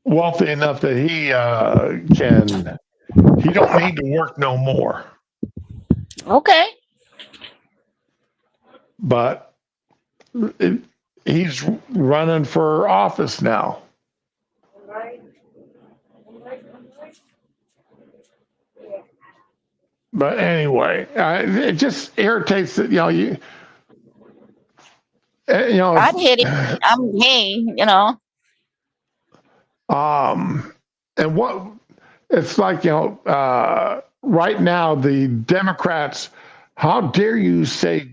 Speaker 2: wealthy enough that he don't need to work no more.
Speaker 1: Okay.
Speaker 2: But he's running for office now. But anyway, it just irritates that you know.
Speaker 1: I'd hit it. I'm gay,
Speaker 2: And what it's like, right now the Democrats. How dare you say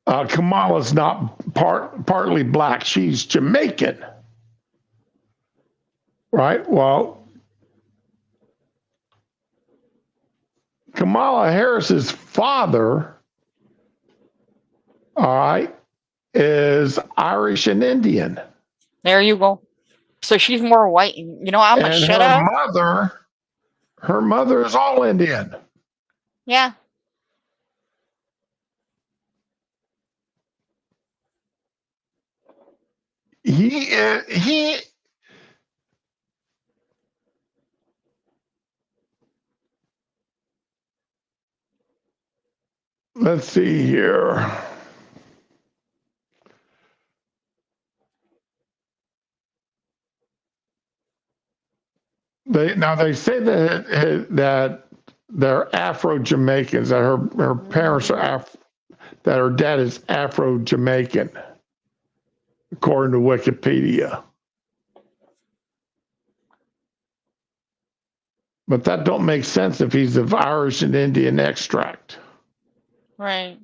Speaker 2: Kamala's not partly black? She's Jamaican, right? Well, Kamala Harris's father, all right, is Irish and Indian.
Speaker 1: There you go. So she's more white. I'm
Speaker 2: and
Speaker 1: shut up.
Speaker 2: Her mother is all Indian.
Speaker 1: Yeah.
Speaker 2: He let's see here. They say that they're Afro Jamaicans, that her parents are that her dad is Afro Jamaican, according to Wikipedia. But that don't make sense if he's of Irish and Indian extract.
Speaker 1: Right.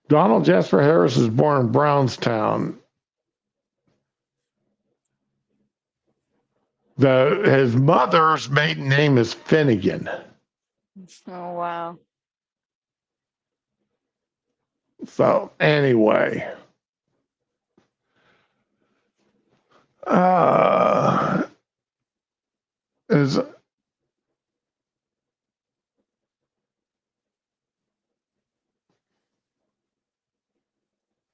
Speaker 2: Donald Jasper Harris was born in Brownstown. His mother's maiden name is Finnegan.
Speaker 1: Oh wow.
Speaker 2: So anyway, is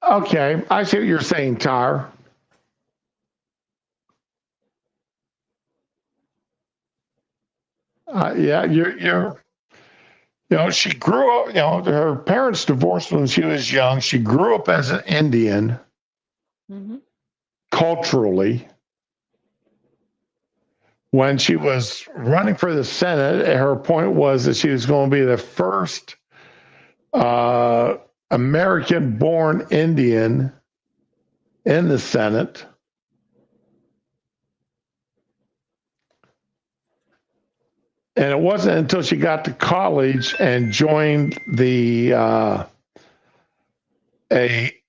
Speaker 2: okay. I see what you're saying, Tyre. Yeah, she grew up. Her parents divorced when she was young. She grew up as an Indian, culturally. When she was running for the Senate, her point was that she was going to be the first American-born Indian in the Senate. And it wasn't until she got to college and joined a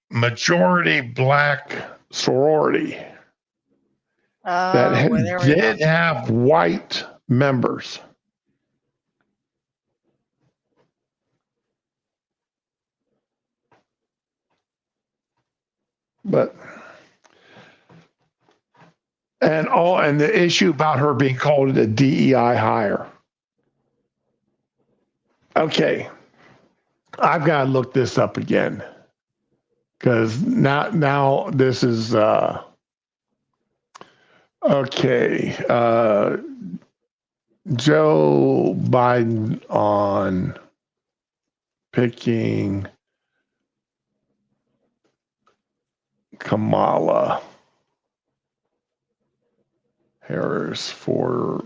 Speaker 2: majority black sorority that
Speaker 1: Well, there we go.
Speaker 2: did have white members. But and the issue about her being called a DEI hire. Okay, I've got to look this up again because now this is okay. Joe Biden on picking Kamala Harris for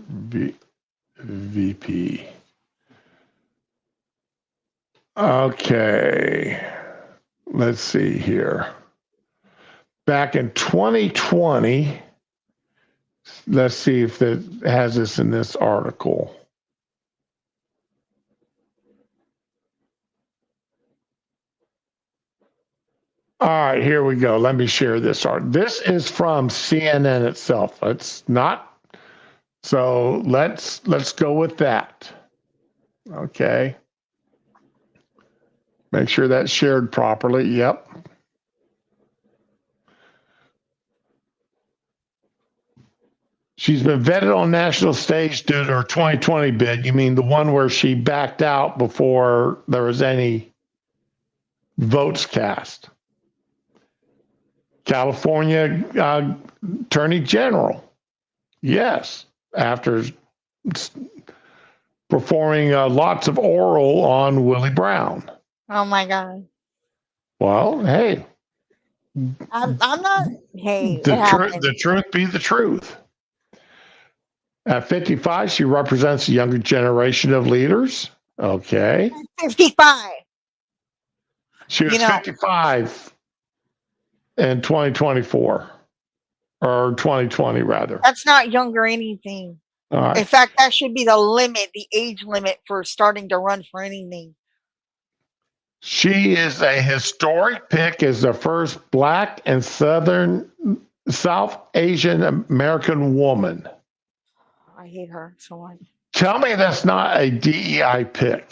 Speaker 2: VP. Okay, let's see here. Back in 2020, let's see if it has this in this article. All right, here we go. Let me share this art. This is from CNN itself. It's not. So let's go with that. Okay. Make sure that's shared properly. Yep. She's been vetted on national stage due to her 2020 bid. You mean the one where she backed out before there was any votes cast? California Attorney General. Yes. After performing lots of oral on Willie Brown.
Speaker 1: Oh my God.
Speaker 2: Well, hey.
Speaker 1: I'm not. Hey,
Speaker 2: The truth be the truth. At 55, she represents a younger generation of leaders. Okay.
Speaker 1: 55.
Speaker 2: She was 55 in 2024 or 2020, rather.
Speaker 1: That's not young or anything.
Speaker 2: All right.
Speaker 1: In fact, that should be the limit, the age limit for starting to run for anything.
Speaker 2: She is a historic pick as the first Black and South Asian American woman.
Speaker 1: I hate her so much.
Speaker 2: Tell me that's not a DEI pick.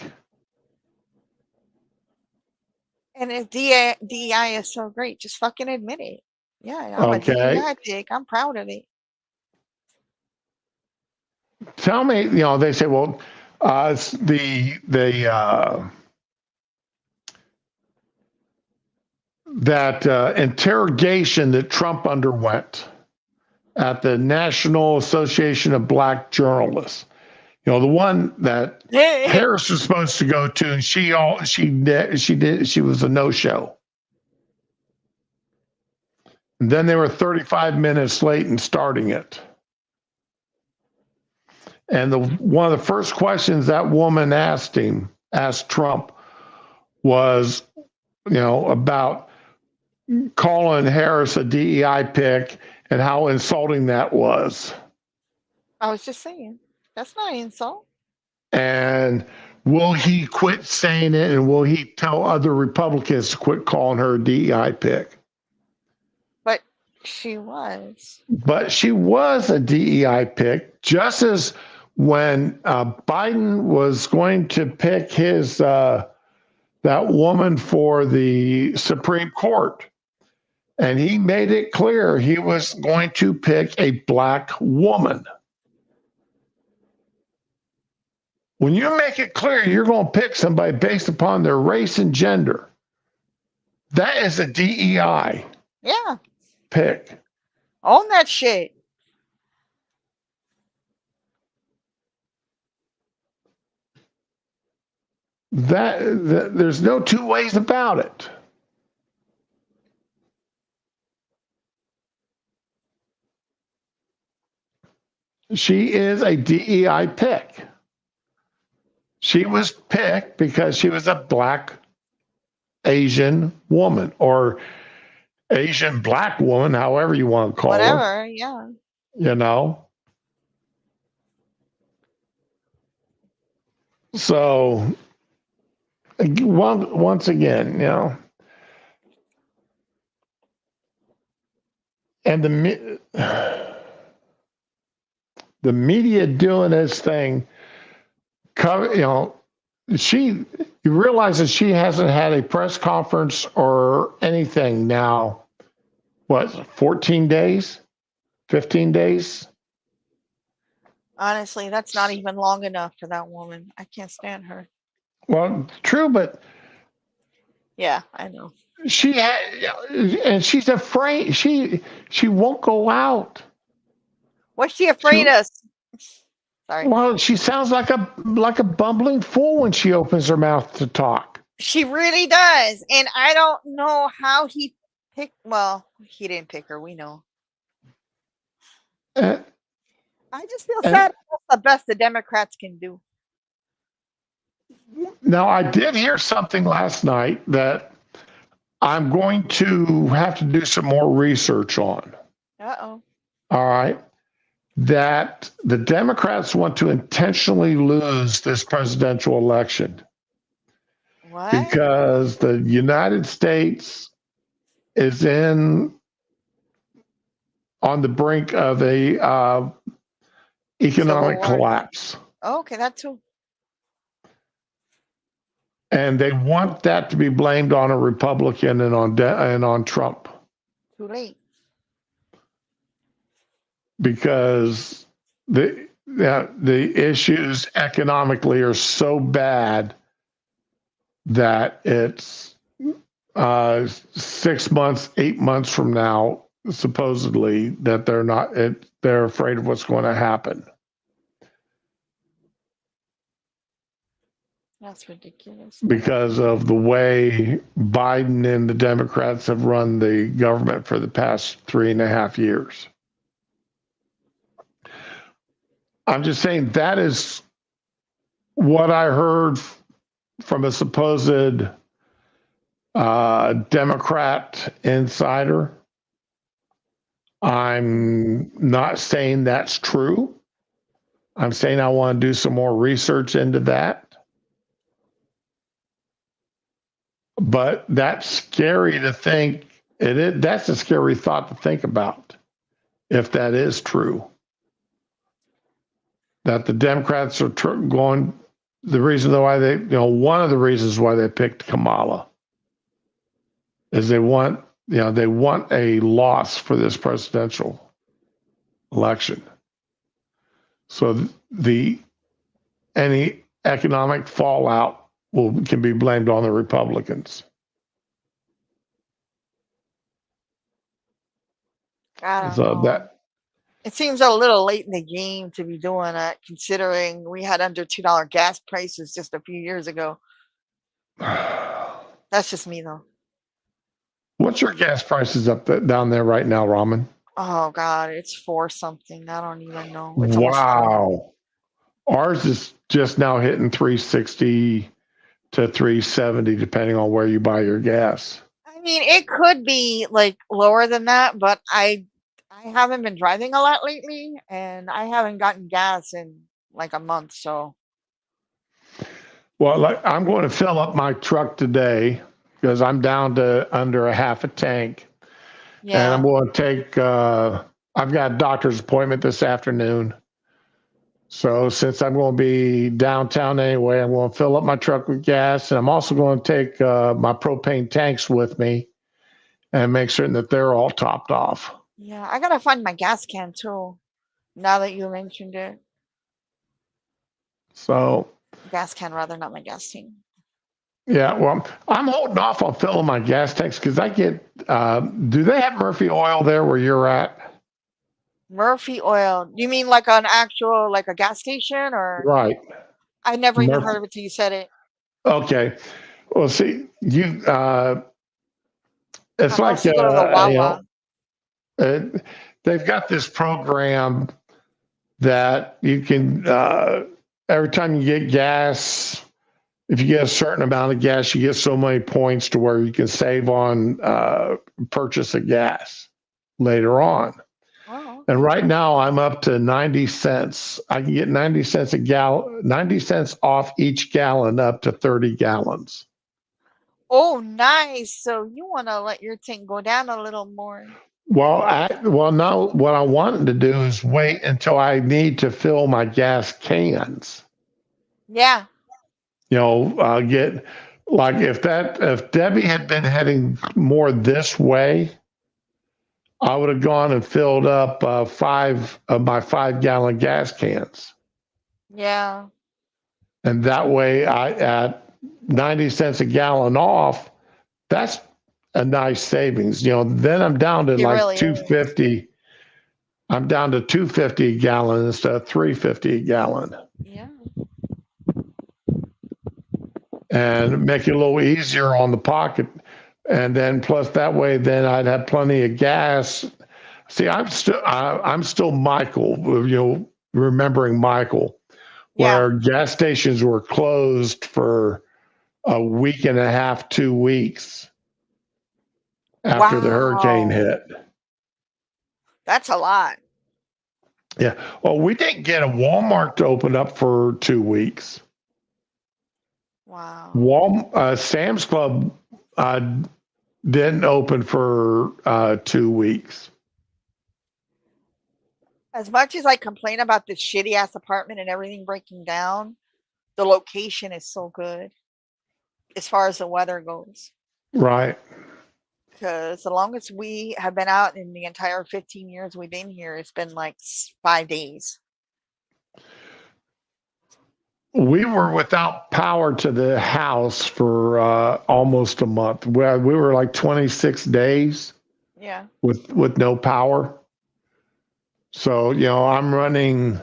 Speaker 1: And if DEI is so great, just fucking admit it. Yeah, I'm a DEI pick. I'm proud of it.
Speaker 2: Tell me, they say, well, that interrogation that Trump underwent at the National Association of Black Journalists, the one that Harris was supposed to go to, and she was a no-show. And then they were 35 minutes late in starting it. And one of the first questions that woman asked Trump, was, about calling Harris a DEI pick and how insulting that was.
Speaker 1: I was just saying, that's not an insult.
Speaker 2: And will he quit saying it, and will he tell other Republicans to quit calling her a DEI pick?
Speaker 1: But She was.
Speaker 2: But she was a DEI pick, just as when Biden was going to pick his that woman for the Supreme Court, and he made it clear he was going to pick a black woman. When you make it clear you're going to pick somebody based upon their race and gender, that is a DEI
Speaker 1: Yeah.
Speaker 2: pick.
Speaker 1: Own that shit.
Speaker 2: There's no two ways about it. She is a DEI pick. She was picked because she was a black Asian woman, or Asian black woman, however you want to call her.
Speaker 1: Whatever, yeah.
Speaker 2: You know? So, once again, you know, and the media doing this thing, you know, you realize that she hasn't had a press conference or anything now, what, 14 days, 15 days?
Speaker 1: Honestly, that's not even long enough for that woman. I can't stand her.
Speaker 2: Well, true, but
Speaker 1: yeah, I know.
Speaker 2: She had, and she's afraid. She won't go out.
Speaker 1: What's she afraid of? Sorry.
Speaker 2: Well, she sounds like a bumbling fool when she opens her mouth to talk.
Speaker 1: She really does, and I don't know how he picked. Well, he didn't pick her. We know. I just feel sad. That's the best the Democrats can do.
Speaker 2: Now, I did hear something last night that I'm going to have to do some more research on.
Speaker 1: Uh-oh.
Speaker 2: All right. That the Democrats want to intentionally lose this presidential election.
Speaker 1: What?
Speaker 2: Because the United States is on the brink of a economic collapse.
Speaker 1: Oh, okay, that too.
Speaker 2: And they want that to be blamed on a Republican and on Trump.
Speaker 1: Too late.
Speaker 2: Because the issues economically are so bad that it's 6 months, 8 months from now, supposedly, that they're afraid of what's going to happen.
Speaker 1: That's ridiculous.
Speaker 2: Because of the way Biden and the Democrats have run the government for the past 3.5 years. I'm just saying that is what I heard from a supposed Democrat insider. I'm not saying that's true. I'm saying I want to do some more research into that. But that's scary to think. That's a scary thought to think about, if that is true. That the Democrats are going. The reason why one of the reasons why they picked Kamala is they want a loss for this presidential election. So any economic fallout can be blamed on the Republicans.
Speaker 1: I don't know. It seems a little late in the game to be doing that, considering we had under $2 gas prices just a few years ago. That's just me, though.
Speaker 2: What's your gas prices down there right now, Raman?
Speaker 1: Oh God, it's 4 something. I don't even know. It's
Speaker 2: wow. Ours is just now hitting 360 to 370, depending on where you buy your gas.
Speaker 1: I mean, it could be like lower than that, but I haven't been driving a lot lately, and I haven't gotten gas in like a month. So,
Speaker 2: well, I'm going to fill up my truck today because I'm down to under a half a tank, and I'm
Speaker 1: Yeah.
Speaker 2: going to take. I've got a doctor's appointment this afternoon. So since I'm going to be downtown anyway, I'm going to fill up my truck with gas, and I'm also going to take my propane tanks with me and make certain that they're all topped off.
Speaker 1: Yeah. I gotta find my gas can too. Now that you mentioned it.
Speaker 2: So
Speaker 1: Gas can rather, not my gas tank.
Speaker 2: yeah, well, I'm holding off on filling my gas tanks because I get. Do they have Murphy oil there where you're at?
Speaker 1: Murphy oil. You mean like an actual, like a gas station, or
Speaker 2: Right,
Speaker 1: I never even
Speaker 2: Murphy.
Speaker 1: heard of it till you said it.
Speaker 2: Okay. Well, see, you. It's
Speaker 1: I
Speaker 2: like
Speaker 1: mostly go to the Wawa.
Speaker 2: uh, they've got this program that you can. Every time you get gas, if you get a certain amount of gas, you get so many points to where you can save on purchase of gas later on.
Speaker 1: Oh,
Speaker 2: And
Speaker 1: okay.
Speaker 2: right now I'm up to 90 cents. I can get 90 cents a gallon, 90 cents off each gallon up to 30 gallons.
Speaker 1: Oh, nice. So you want to let your tank go down a little more.
Speaker 2: Well, now what I wanted to do is wait until I need to fill my gas cans.
Speaker 1: Yeah.
Speaker 2: Get like if Debbie had been heading more this way, I would have gone and filled up 5 of my 5 gallon gas cans.
Speaker 1: Yeah.
Speaker 2: And that way I at 90 cents a gallon off, that's a nice savings. Then I'm down to
Speaker 1: It
Speaker 2: like
Speaker 1: really is.
Speaker 2: 250. I'm down to 250 a gallon instead of 350 a gallon.
Speaker 1: Yeah.
Speaker 2: And make it a little easier on the pocket. And then plus that way then I'd have plenty of gas. See, I'm still Michael, remembering Michael,
Speaker 1: Yeah.
Speaker 2: where gas stations were closed for a week and a half, 2 weeks after the hurricane
Speaker 1: Wow.
Speaker 2: hit.
Speaker 1: That's a lot.
Speaker 2: Yeah. Well, we didn't get a Walmart to open up for 2 weeks.
Speaker 1: Wow.
Speaker 2: Sam's Club uh, didn't open for 2 weeks.
Speaker 1: As much as I complain about this shitty ass apartment and everything breaking down, the location is so good as far as the weather goes.
Speaker 2: Right.
Speaker 1: Because the longest we have been out in the entire 15 years we've been here, it's been like 5 days.
Speaker 2: We were without power to the house for almost a month. We were like 26 days
Speaker 1: Yeah.
Speaker 2: with no power. So, I'm running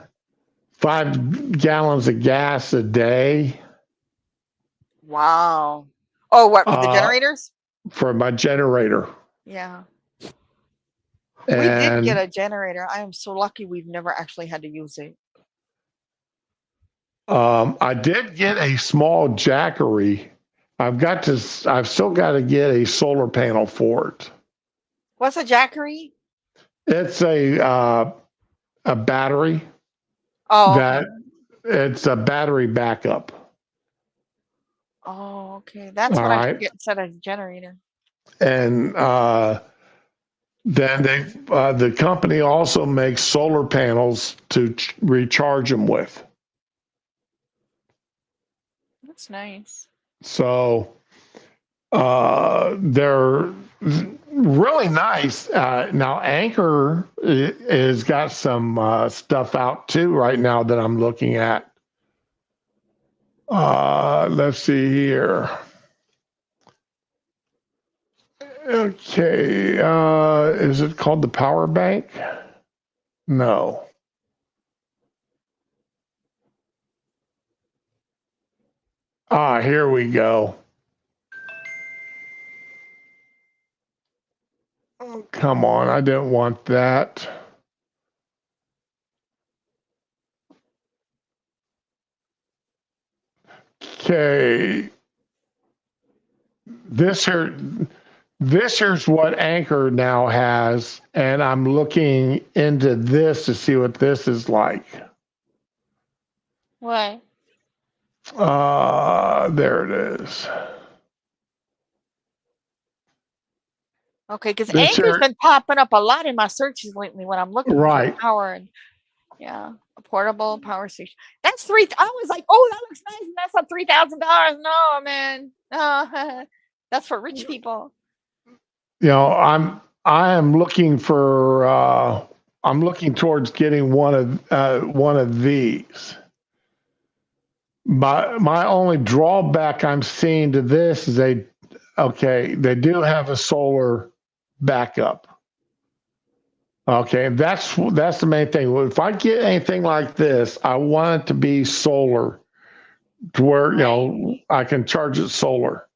Speaker 2: 5 gallons of gas a day
Speaker 1: Wow. Oh, what, for the
Speaker 2: uh,
Speaker 1: generators?
Speaker 2: for my generator.
Speaker 1: Yeah. We did get
Speaker 2: And
Speaker 1: a generator. I am so lucky we've never actually had to use it.
Speaker 2: I did get a small Jackery. I've still got to get a solar panel for it.
Speaker 1: What's a Jackery?
Speaker 2: It's a battery
Speaker 1: Oh, okay.
Speaker 2: that it's a battery backup.
Speaker 1: Oh, okay. That's
Speaker 2: All
Speaker 1: what I should
Speaker 2: right.
Speaker 1: get instead of a generator.
Speaker 2: And then the company also makes solar panels to recharge them with.
Speaker 1: That's nice.
Speaker 2: So they're really nice. Now Anchor has got some stuff out too right now that I'm looking at. Let's see here. Okay, is it called the Power Bank? No. Here we go. Oh, come on, I didn't want that. Okay, this here, this here's what Anchor now has, and I'm looking into this to see what this is like.
Speaker 1: What?
Speaker 2: There it is.
Speaker 1: Okay, because
Speaker 2: This
Speaker 1: Anchor's
Speaker 2: here,
Speaker 1: been popping up a lot in my searches lately when I'm looking for
Speaker 2: right.
Speaker 1: power and yeah, a portable power station. That's three. I was like, oh, that looks nice, and that's up $3,000. No, man, no, that's for rich people.
Speaker 2: I am looking for I'm looking towards getting one of these. My only drawback I'm seeing to this is they do have a solar backup. Okay, that's the main thing. If I get anything like this, I want it to be solar to where
Speaker 1: Right.
Speaker 2: I can charge it solar,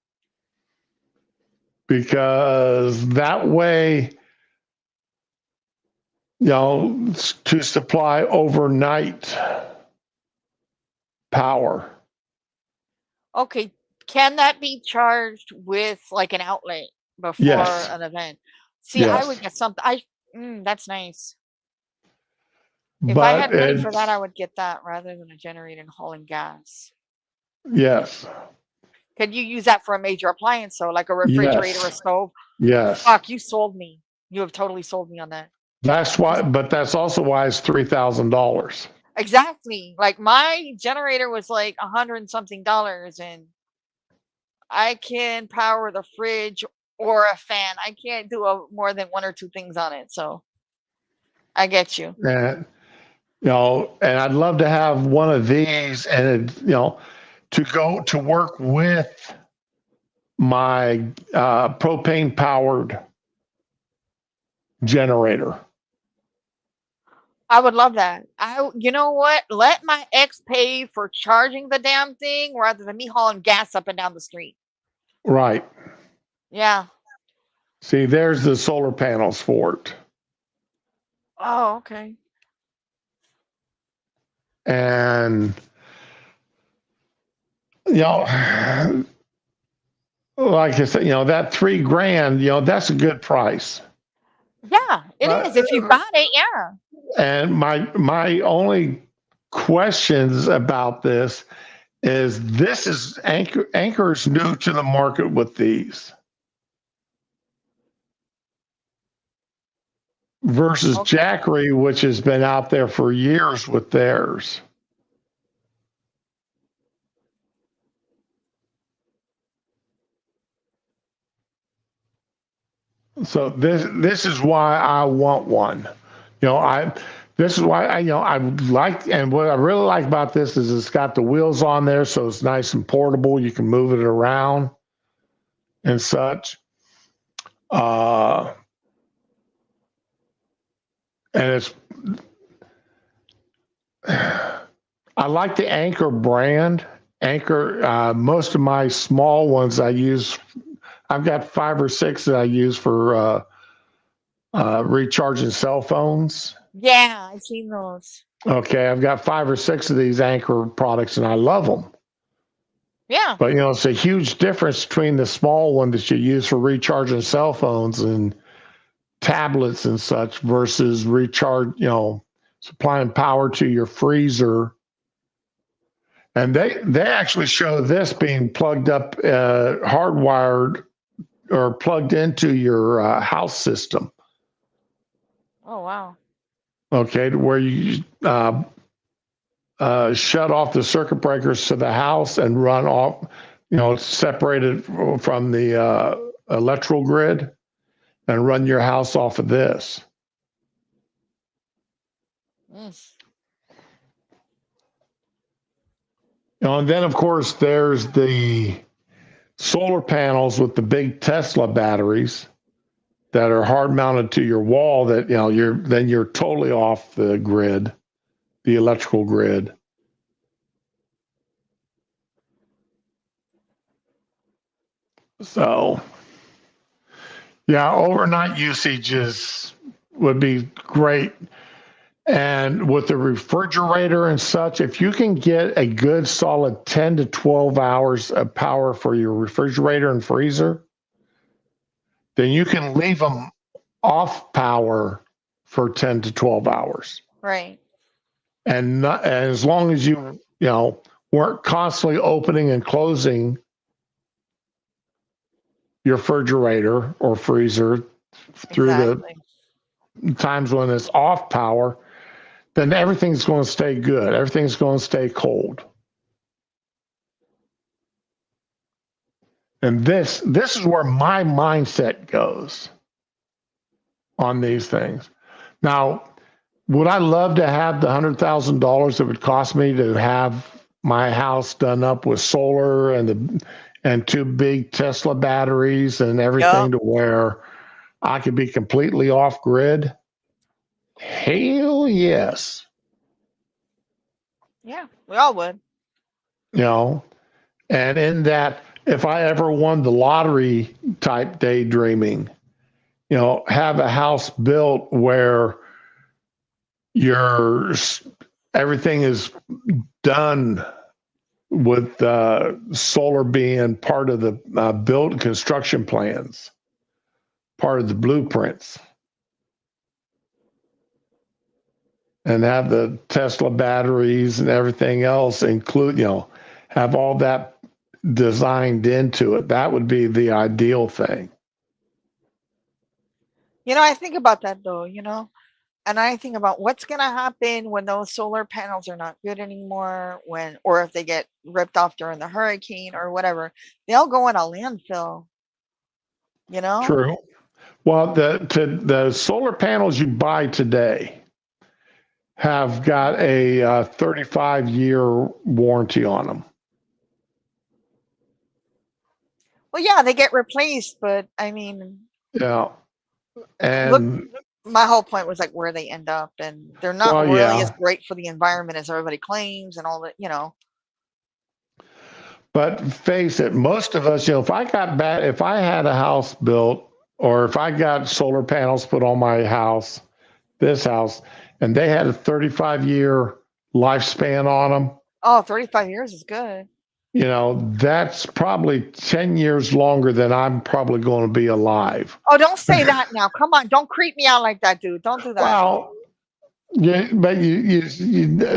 Speaker 2: because that way, to supply overnight power.
Speaker 1: Okay, can that be charged with like an outlet before
Speaker 2: Yes,
Speaker 1: an event? See, I would
Speaker 2: yes,
Speaker 1: get something. That's nice. If I
Speaker 2: but
Speaker 1: had money for that, I
Speaker 2: it's
Speaker 1: would get that rather than a generator and hauling gas.
Speaker 2: yes,
Speaker 1: Could you use that for a major appliance, so like a refrigerator, a
Speaker 2: yes,
Speaker 1: stove?
Speaker 2: yes.
Speaker 1: Fuck, you sold me. You have totally sold me on that.
Speaker 2: That's why, but that's also why it's $3,000.
Speaker 1: Exactly. Like my generator was like 100 and something dollars, and I can power the fridge or a fan. I can't do more than one or two things on it. So I get you.
Speaker 2: And and I'd love to have one of these, and to go to work with my propane powered generator.
Speaker 1: I would love that. You know what? Let my ex pay for charging the damn thing rather than me hauling gas up and down the street.
Speaker 2: Right.
Speaker 1: Yeah.
Speaker 2: See, there's the solar panels for it.
Speaker 1: Oh, okay.
Speaker 2: And, you know, like I said, that $3,000, that's a good price.
Speaker 1: Yeah, it
Speaker 2: Uh,
Speaker 1: is. If you got it, yeah.
Speaker 2: and my only questions about this is Anchor's new to the market with these versus
Speaker 1: Okay.
Speaker 2: Jackery, which has been out there for years with theirs. So this is why I want one. I this is why I like, and what I really like about this is it's got the wheels on there, so it's nice and portable. You can move it around and such. Uh, and it's I like the Anchor brand. Anchor. Most of my small ones I use. I've got 5 or 6 that I use for recharging cell phones.
Speaker 1: Yeah, I've seen those.
Speaker 2: Okay, I've got 5 or 6 of these Anchor products, and I love them.
Speaker 1: Yeah.
Speaker 2: But it's a huge difference between the small one that you use for recharging cell phones and tablets and such versus supplying power to your freezer. And they actually show this being plugged up, hardwired or plugged into your house system.
Speaker 1: Oh, wow.
Speaker 2: Okay, to where you shut off the circuit breakers to the house and run off, separated from the electrical grid, and run your house off of this.
Speaker 1: Mm.
Speaker 2: And then, of course, there's the solar panels with the big Tesla batteries that are hard mounted to your wall. That you're totally off the grid, the electrical grid. So, yeah, overnight would be great. And with the refrigerator and such, if you can get a good solid 10 to 12 hours of power for your refrigerator and freezer, then you can leave them off power for 10 to 12 hours.
Speaker 1: Right.
Speaker 2: And as long as you weren't constantly opening and closing your refrigerator or freezer through
Speaker 1: Exactly.
Speaker 2: the times when it's off power, then everything's going to stay good. Everything's going to stay cold. And this is where my mindset goes on these things. Now, would I love to have the $100,000 it would cost me to have my house done up with solar and two big Tesla batteries and everything
Speaker 1: Yep.
Speaker 2: to where I could be completely off grid? Hell yes.
Speaker 1: Yeah, we all would.
Speaker 2: You know, and in that, if I ever won the lottery type daydreaming, you know, have a house built where your everything is done with solar being part of the built construction plans, part of the blueprints, and have the Tesla batteries and everything else include, you know, have all that designed into it. That would be the ideal thing.
Speaker 1: I think about that though, and I think about what's going to happen when those solar panels are not good anymore, or if they get ripped off during the hurricane or whatever, they'll go in a landfill, you know?
Speaker 2: True. Well, the solar panels you buy today have got a 35-year warranty on them.
Speaker 1: Well, yeah, they get replaced, but I mean,
Speaker 2: Yeah.
Speaker 1: look,
Speaker 2: And
Speaker 1: my whole point was like where they end up, and they're not
Speaker 2: well,
Speaker 1: really as
Speaker 2: yeah.
Speaker 1: great for the environment as everybody claims and all that.
Speaker 2: But face it, most of us, you know, if I had a house built or if I got solar panels put on my house, this house, and they had a 35-year lifespan on them,
Speaker 1: Oh, 35 years is good.
Speaker 2: you know, that's probably 10 years longer than I'm probably going to be alive.
Speaker 1: Oh, don't say that now. Come on, don't creep me out like that, dude. Don't do that.
Speaker 2: Well, yeah, but you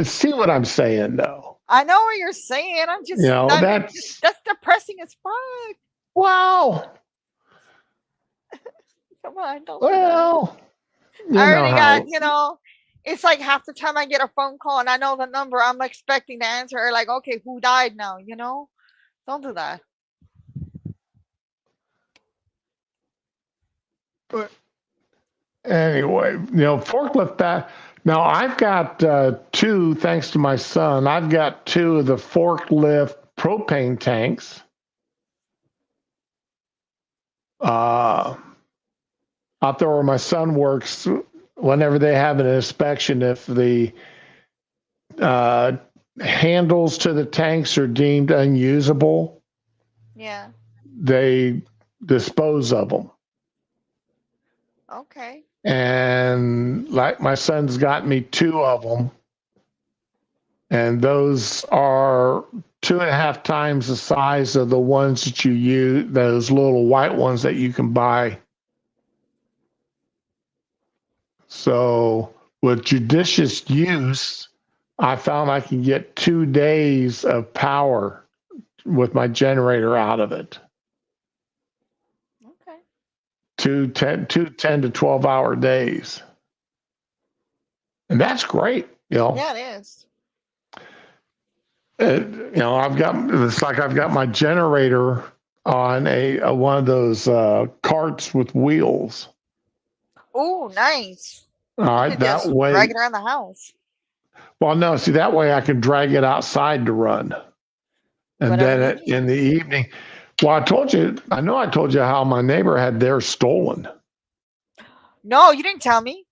Speaker 2: see what I'm saying, though.
Speaker 1: I know what you're saying. I'm just
Speaker 2: You know,
Speaker 1: that's depressing as fuck.
Speaker 2: well,
Speaker 1: Come on, don't do that.
Speaker 2: well, you
Speaker 1: I
Speaker 2: know
Speaker 1: already
Speaker 2: how.
Speaker 1: got. It's like half the time I get a phone call and I know the number, I'm expecting to answer. Like, okay, who died now? Don't do that.
Speaker 2: But anyway, you know, forklift back. Now I've got two, thanks to my son. I've got two of the forklift propane tanks. Out there where my son works, whenever they have an inspection, if the handles to the tanks are deemed unusable,
Speaker 1: Yeah.
Speaker 2: they dispose of them.
Speaker 1: Okay.
Speaker 2: And like my son's got me two of them, and those are 2.5 times the size of the ones that you use, those little white ones that you can buy. So with judicious use, I found I can get 2 days of power with my generator out of it.
Speaker 1: Okay.
Speaker 2: Two 10 to 12 hour days. And that's great, you know.
Speaker 1: Yeah, it is.
Speaker 2: You know, it's like I've got my generator on a one of those carts with wheels.
Speaker 1: Oh, nice.
Speaker 2: All
Speaker 1: You
Speaker 2: right,
Speaker 1: could
Speaker 2: that
Speaker 1: just
Speaker 2: way.
Speaker 1: drag it around the house.
Speaker 2: Well, no, see that way I can drag it outside to run, and
Speaker 1: Whatever
Speaker 2: then
Speaker 1: you need.
Speaker 2: in the evening. Well, I told you how my neighbor had theirs stolen.
Speaker 1: No, you didn't tell me.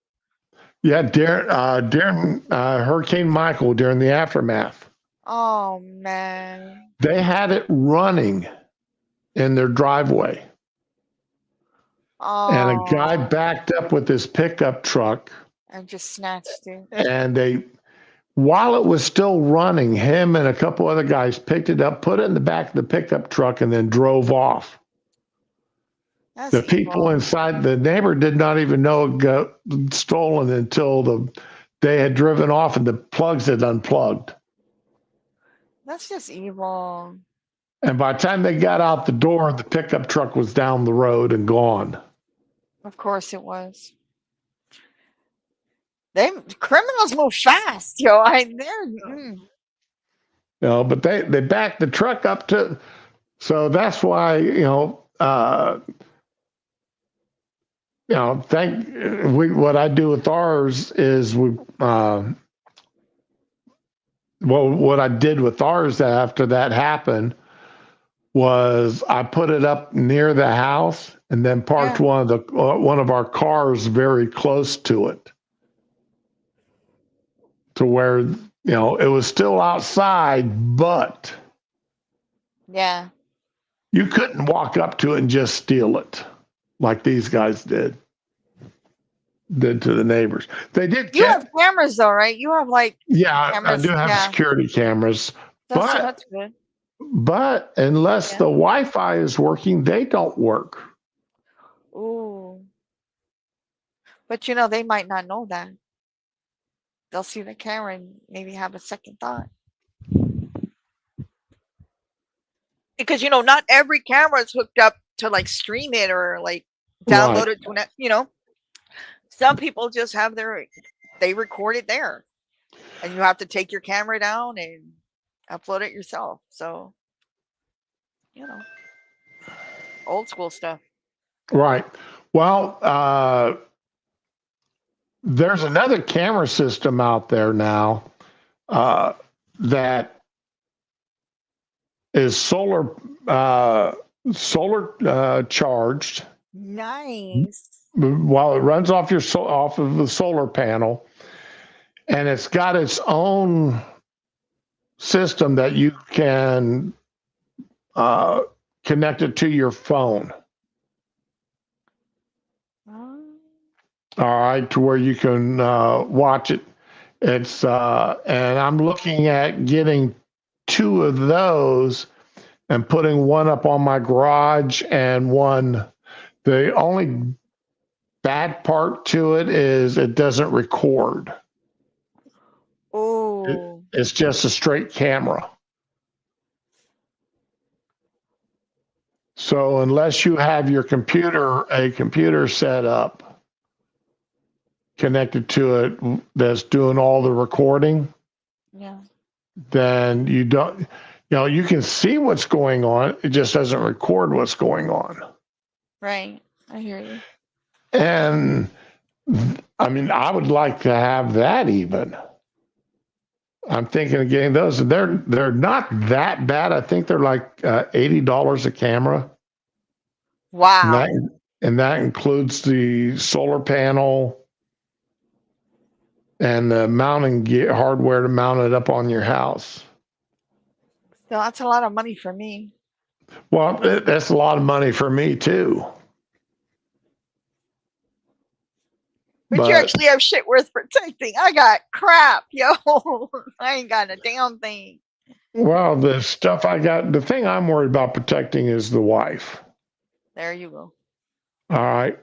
Speaker 2: Yeah, during Hurricane Michael, during the aftermath,
Speaker 1: Oh man.
Speaker 2: they had it running in their driveway. And a guy
Speaker 1: Oh,
Speaker 2: backed up with his pickup truck,
Speaker 1: and just snatched it.
Speaker 2: and while it was still running, him and a couple other guys picked it up, put it in the back of the pickup truck, and then drove off.
Speaker 1: That's
Speaker 2: The people
Speaker 1: evil.
Speaker 2: inside, the neighbor did not even know it got stolen until they had driven off and the plugs had unplugged.
Speaker 1: That's just evil.
Speaker 2: And by the time they got out the door, the pickup truck was down the road and gone.
Speaker 1: Of course it was. They criminals move fast, yo.
Speaker 2: But they backed the truck up to, so that's why what I do with ours is what I did with ours after that happened was I put it up near the house and then parked
Speaker 1: Yeah.
Speaker 2: one of our cars very close to it, to where it was still outside, but
Speaker 1: Yeah.
Speaker 2: you couldn't walk up to it and just steal it like these guys did to the neighbors. They did
Speaker 1: You have cameras though, right? You have like
Speaker 2: yeah, I do
Speaker 1: cameras.
Speaker 2: have
Speaker 1: Yeah.
Speaker 2: security cameras, but
Speaker 1: That's good.
Speaker 2: unless
Speaker 1: Yeah.
Speaker 2: the Wi-Fi is working, they don't work.
Speaker 1: Ooh. But they might not know that. They'll see the camera and maybe have a second thought. Because not every camera is hooked up to like stream it or like download
Speaker 2: Right.
Speaker 1: it to an some people just have they record it there. And you have to take your camera down and upload it yourself. So, old school stuff.
Speaker 2: Right. Well, there's another camera system out there now that is solar charged.
Speaker 1: Nice.
Speaker 2: While it runs off off of the solar panel, and it's got its own system that you can connect it to your phone. All right, to where you can watch it. It's and I'm looking at getting 2 of those and putting one up on my garage and one. The only bad part to it is it doesn't record.
Speaker 1: Oh.
Speaker 2: It's just a straight camera. So unless you have a computer set up connected to it that's doing all the recording,
Speaker 1: Yeah.
Speaker 2: then you don't, you can see what's going on. It just doesn't record what's going on.
Speaker 1: Right. I hear you.
Speaker 2: And I mean, I would like to have that even. I'm thinking of getting those. They're not that bad. I think they're like $80 a camera.
Speaker 1: Wow.
Speaker 2: And that includes the solar panel and the mounting gear, hardware to mount it up on your house.
Speaker 1: So that's a lot of money for me.
Speaker 2: Well, that's a lot of money for me too.
Speaker 1: But you actually have shit worth protecting. I got crap, yo. I ain't got a damn thing.
Speaker 2: Well, the thing I'm worried about protecting is the wife.
Speaker 1: There you go.
Speaker 2: All right.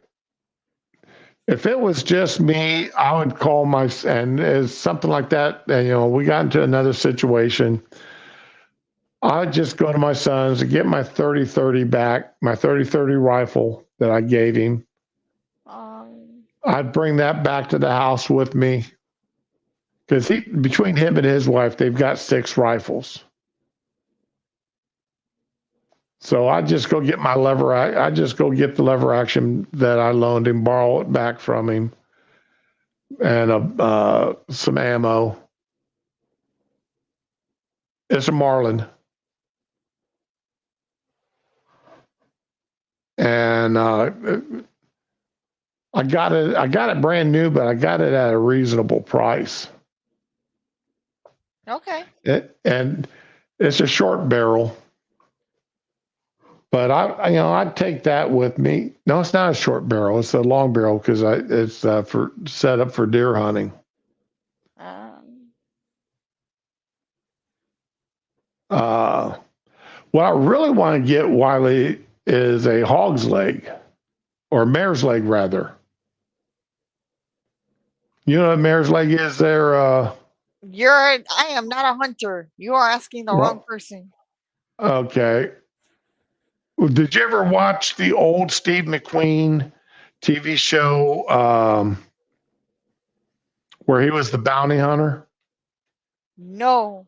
Speaker 2: If it was just me, I would call and it's something like that. And, we got into another situation. I'd just go to my son's and get my 30-30 back, my 30-30 rifle that I gave him. I'd bring that back to the house with me because between him and his wife, they've got 6 rifles. So I just go get the lever action that I loaned him, borrow it back from him, and some ammo. It's a Marlin. And I got it brand new, but I got it at a reasonable price.
Speaker 1: Okay.
Speaker 2: And it's a short barrel. But I'd take that with me. No, it's not a short barrel. It's a long barrel because it's set up for deer hunting. What I really want to get, Wiley, is a hog's leg, or mare's leg rather. You know what a mare's leg is there? I
Speaker 1: am not a hunter. You are asking the wrong person.
Speaker 2: Okay. Did you ever watch the old Steve McQueen TV show where he was the bounty hunter?
Speaker 1: No,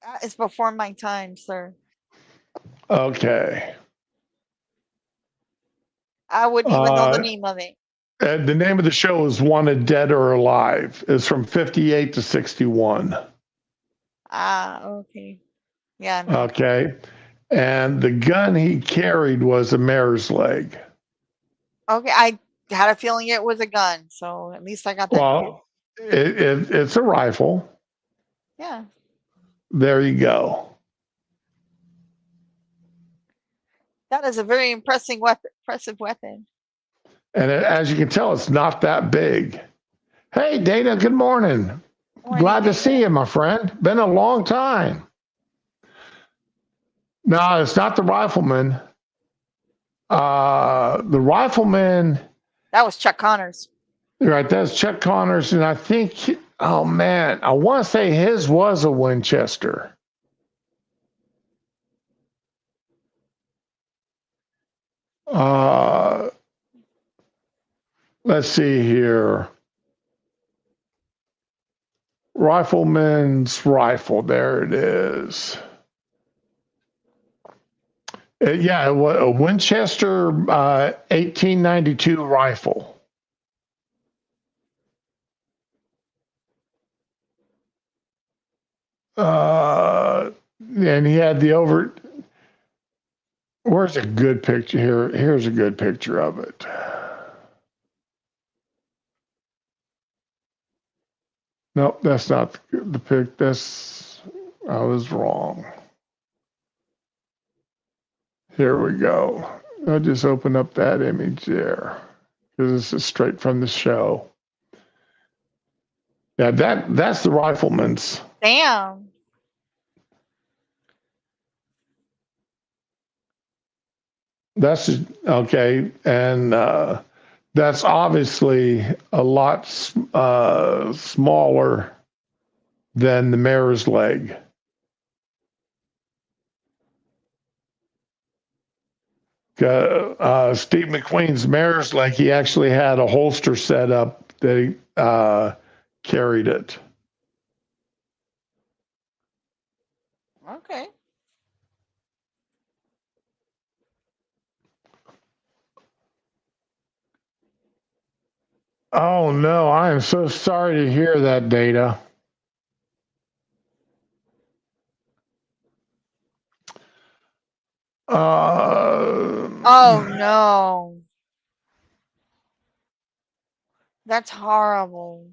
Speaker 1: that is before my time, sir.
Speaker 2: Okay.
Speaker 1: I wouldn't even know the name of it.
Speaker 2: And the name of the show is Wanted Dead or Alive. It's from 58 to 61.
Speaker 1: Ah, okay. Yeah, no.
Speaker 2: Okay. And the gun he carried was a mare's leg.
Speaker 1: Okay, I had a feeling it was a gun, so at least I got that.
Speaker 2: Well, it's a rifle.
Speaker 1: Yeah.
Speaker 2: There you go.
Speaker 1: That is a very impressive weapon.
Speaker 2: And as you can tell, it's not that big. Hey, Dana, good morning. Glad to see you, my friend. Been a long time. No, it's not the rifleman. The rifleman.
Speaker 1: That was Chuck Connors.
Speaker 2: Right, that's Chuck Connors, and I think, oh man, I want to say his was a Winchester. Let's see here. Rifleman's rifle. There it is. Yeah, a Winchester 1892 rifle. And he had the over. Where's a good picture here? Here's a good picture of it. Nope, that's not the pic. I was wrong. Here we go. I'll just open up that image there because this is straight from the show. Yeah, that's the rifleman's.
Speaker 1: Damn.
Speaker 2: That's okay, and that's obviously a lot smaller than the mare's leg. Steve McQueen's mare's leg, he actually had a holster set up that he carried it.
Speaker 1: Okay.
Speaker 2: Oh no, I am so sorry to hear that, Data.
Speaker 1: Oh no. That's horrible.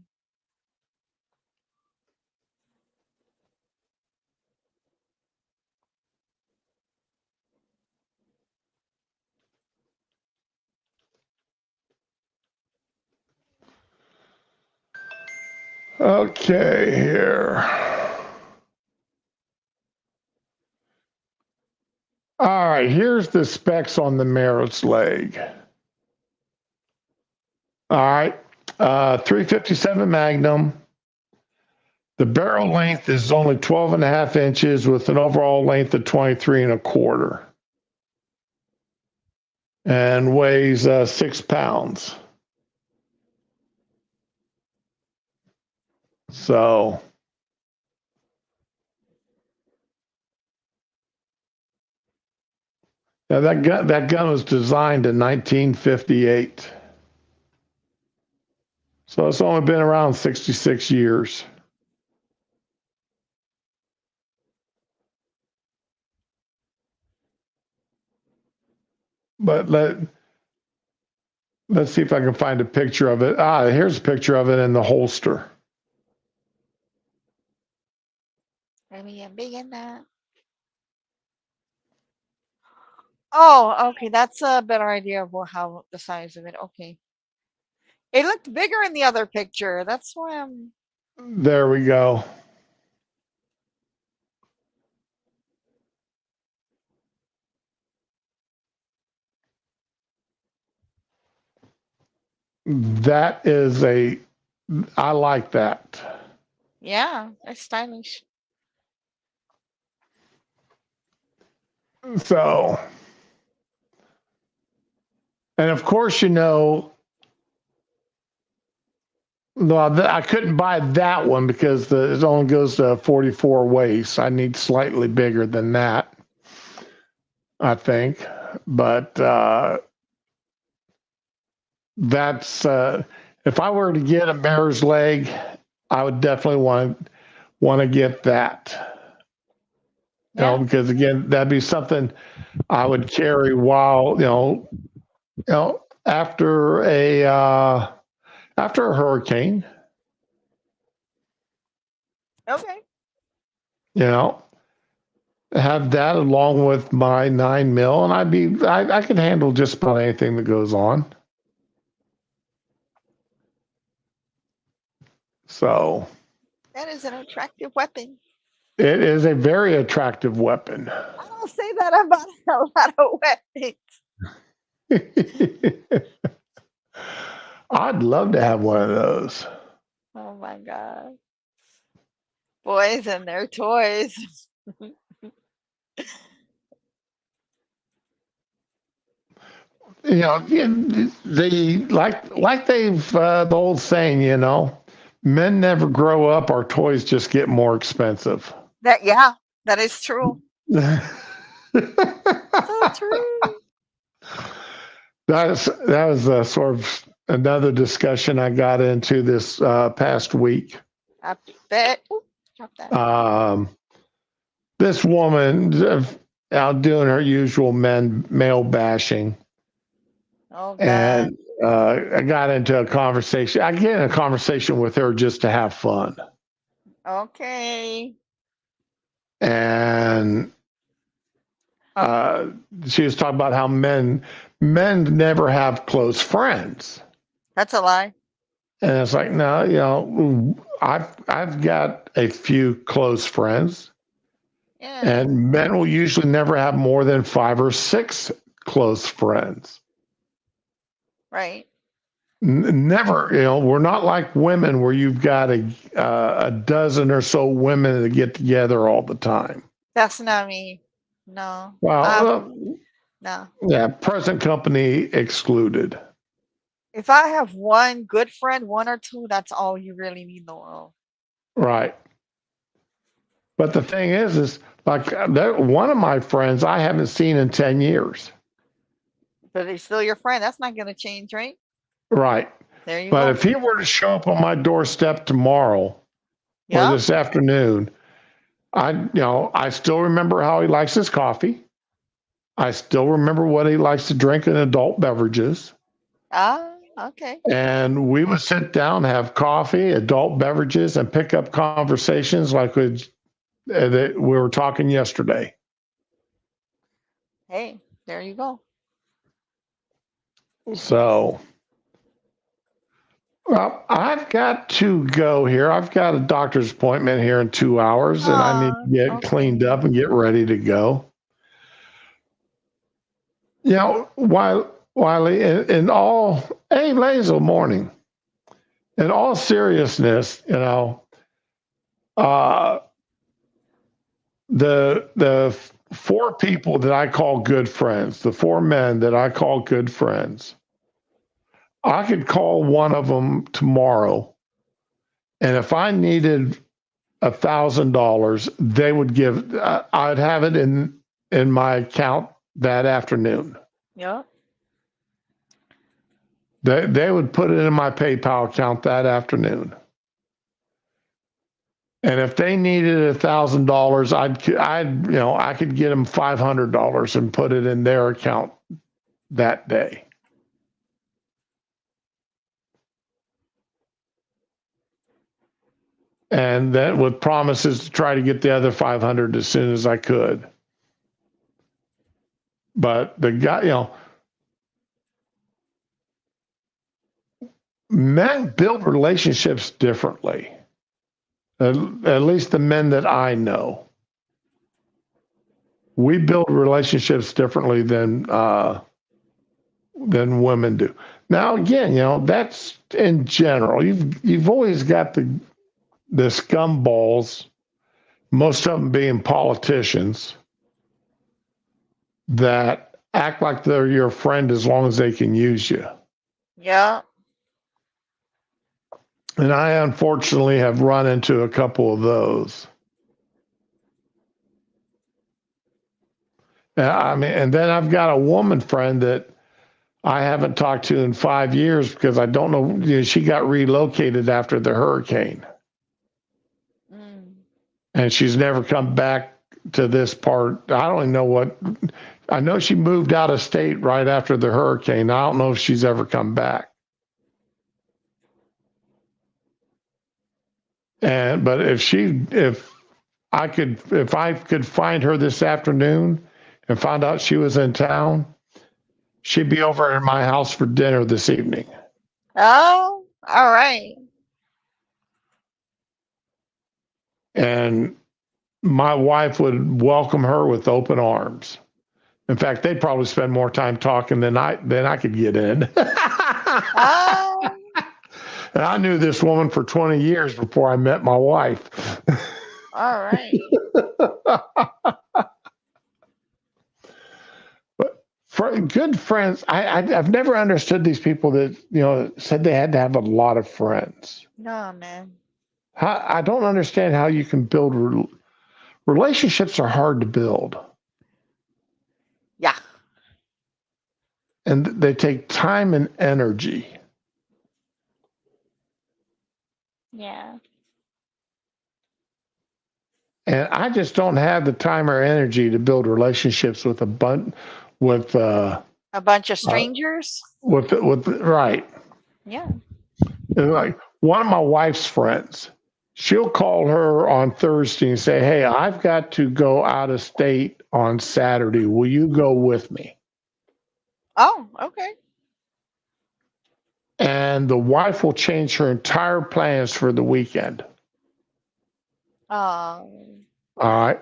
Speaker 2: Okay, here. All right, here's the specs on the mare's leg. All right, 357 Magnum. The barrel length is only 12 and a half inches with an overall length of 23 and a quarter. And weighs 6 pounds. So, yeah, that gun was designed in 1958. So it's only been around 66 years. But let's see if I can find a picture of it. Here's a picture of it in the holster.
Speaker 1: Let me get big in that. Oh, okay. That's a better idea of how the size of it. Okay. It looked bigger in the other picture. That's why I'm.
Speaker 2: There we go. That is I like that.
Speaker 1: Yeah, that's stylish.
Speaker 2: So, and of course, No, I couldn't buy that one because it only goes to 44 waist. I need slightly bigger than that, I think. But that's if I were to get a bear's leg, I would definitely want to get that.
Speaker 1: Yeah.
Speaker 2: Because again, that'd be something I would carry while after a hurricane.
Speaker 1: Okay.
Speaker 2: You know, have that along with my 9 mil, and I can handle just about anything that goes on. So
Speaker 1: That is an attractive weapon.
Speaker 2: it is a very attractive weapon.
Speaker 1: I don't say that about a lot of weapons.
Speaker 2: I'd love to have one of those.
Speaker 1: Oh my god. Boys and their toys.
Speaker 2: They like they've the old saying, men never grow up. Our toys just get more expensive.
Speaker 1: Yeah, that is true.
Speaker 2: that
Speaker 1: So true.
Speaker 2: was sort of another discussion I got into this past week.
Speaker 1: I bet. Ooh, drop that.
Speaker 2: This woman out doing her usual male bashing.
Speaker 1: Oh god.
Speaker 2: And I got into a conversation. I get in a conversation with her just to have fun.
Speaker 1: Okay.
Speaker 2: And she was talking about how men never have close friends.
Speaker 1: That's a lie.
Speaker 2: And it's like, no, I've got a few close friends.
Speaker 1: Yeah.
Speaker 2: And men will usually never have more than 5 or 6 close friends.
Speaker 1: Right.
Speaker 2: Never, we're not like women where you've got a dozen or so women that get together all the time.
Speaker 1: That's not me. No.
Speaker 2: Well,
Speaker 1: no.
Speaker 2: Yeah, present company excluded.
Speaker 1: If I have one good friend, 1 or 2, that's all you really need in the world.
Speaker 2: Right. But the thing is like one of my friends I haven't seen in 10 years.
Speaker 1: But he's still your friend. That's not going to change, right?
Speaker 2: Right.
Speaker 1: There you
Speaker 2: But
Speaker 1: go.
Speaker 2: if he were to show up on my doorstep tomorrow or this afternoon, I still remember how he likes his coffee. I still remember what he likes to drink in adult beverages.
Speaker 1: Okay.
Speaker 2: And we would sit down, have coffee, adult beverages, and pick up conversations like we were talking yesterday.
Speaker 1: Hey, there you go.
Speaker 2: So, well, I've got to go here. I've got a doctor's appointment here in 2 hours, and I need to get cleaned up and get ready to go. Wiley, in all, hey, Lazel, morning. In all seriousness, the 4 people that I call good friends, the 4 men that I call good friends, I could call one of them tomorrow, and if I needed $1,000, they would give. I'd have it in my account that afternoon.
Speaker 1: Yeah.
Speaker 2: They would put it in my PayPal account that afternoon. And if they needed $1,000, I could get them $500 and put it in their account that day. And then with promises to try to get the other 500 as soon as I could. But the guy, men build relationships differently. At least the men that I know. We build relationships differently than women do. Now, again, that's in general. You've always got the scumballs, most of them being politicians, that act like they're your friend as long as they can use you.
Speaker 1: Yeah.
Speaker 2: And I unfortunately have run into a couple of those. I mean, and then I've got a woman friend that I haven't talked to in 5 years because I don't know, she got relocated after the hurricane.
Speaker 1: Mm.
Speaker 2: And she's never come back to this part. I don't even know what. I know she moved out of state right after the hurricane. I don't know if she's ever come back. But if I could find her this afternoon and find out she was in town, she'd be over at my house for dinner this evening.
Speaker 1: Oh, all right.
Speaker 2: And my wife would welcome her with open arms. In fact, they'd probably spend more time talking than I could get in.
Speaker 1: Oh,
Speaker 2: And I knew this woman for 20 years before I met my wife.
Speaker 1: all right.
Speaker 2: But for good friends, I've never understood these people that said they had to have a lot of friends.
Speaker 1: No, man.
Speaker 2: I don't understand how you can build relationships are hard to build,
Speaker 1: Yeah.
Speaker 2: and they take time and energy.
Speaker 1: Yeah.
Speaker 2: And I just don't have the time or energy to build relationships with with
Speaker 1: A bunch of strangers.
Speaker 2: with right.
Speaker 1: Yeah.
Speaker 2: And like one of my wife's friends, she'll call her on Thursday and say, "Hey, I've got to go out of state on Saturday. Will you go with me?"
Speaker 1: Oh, okay.
Speaker 2: And the wife will change her entire plans for the weekend.
Speaker 1: Um.
Speaker 2: All right.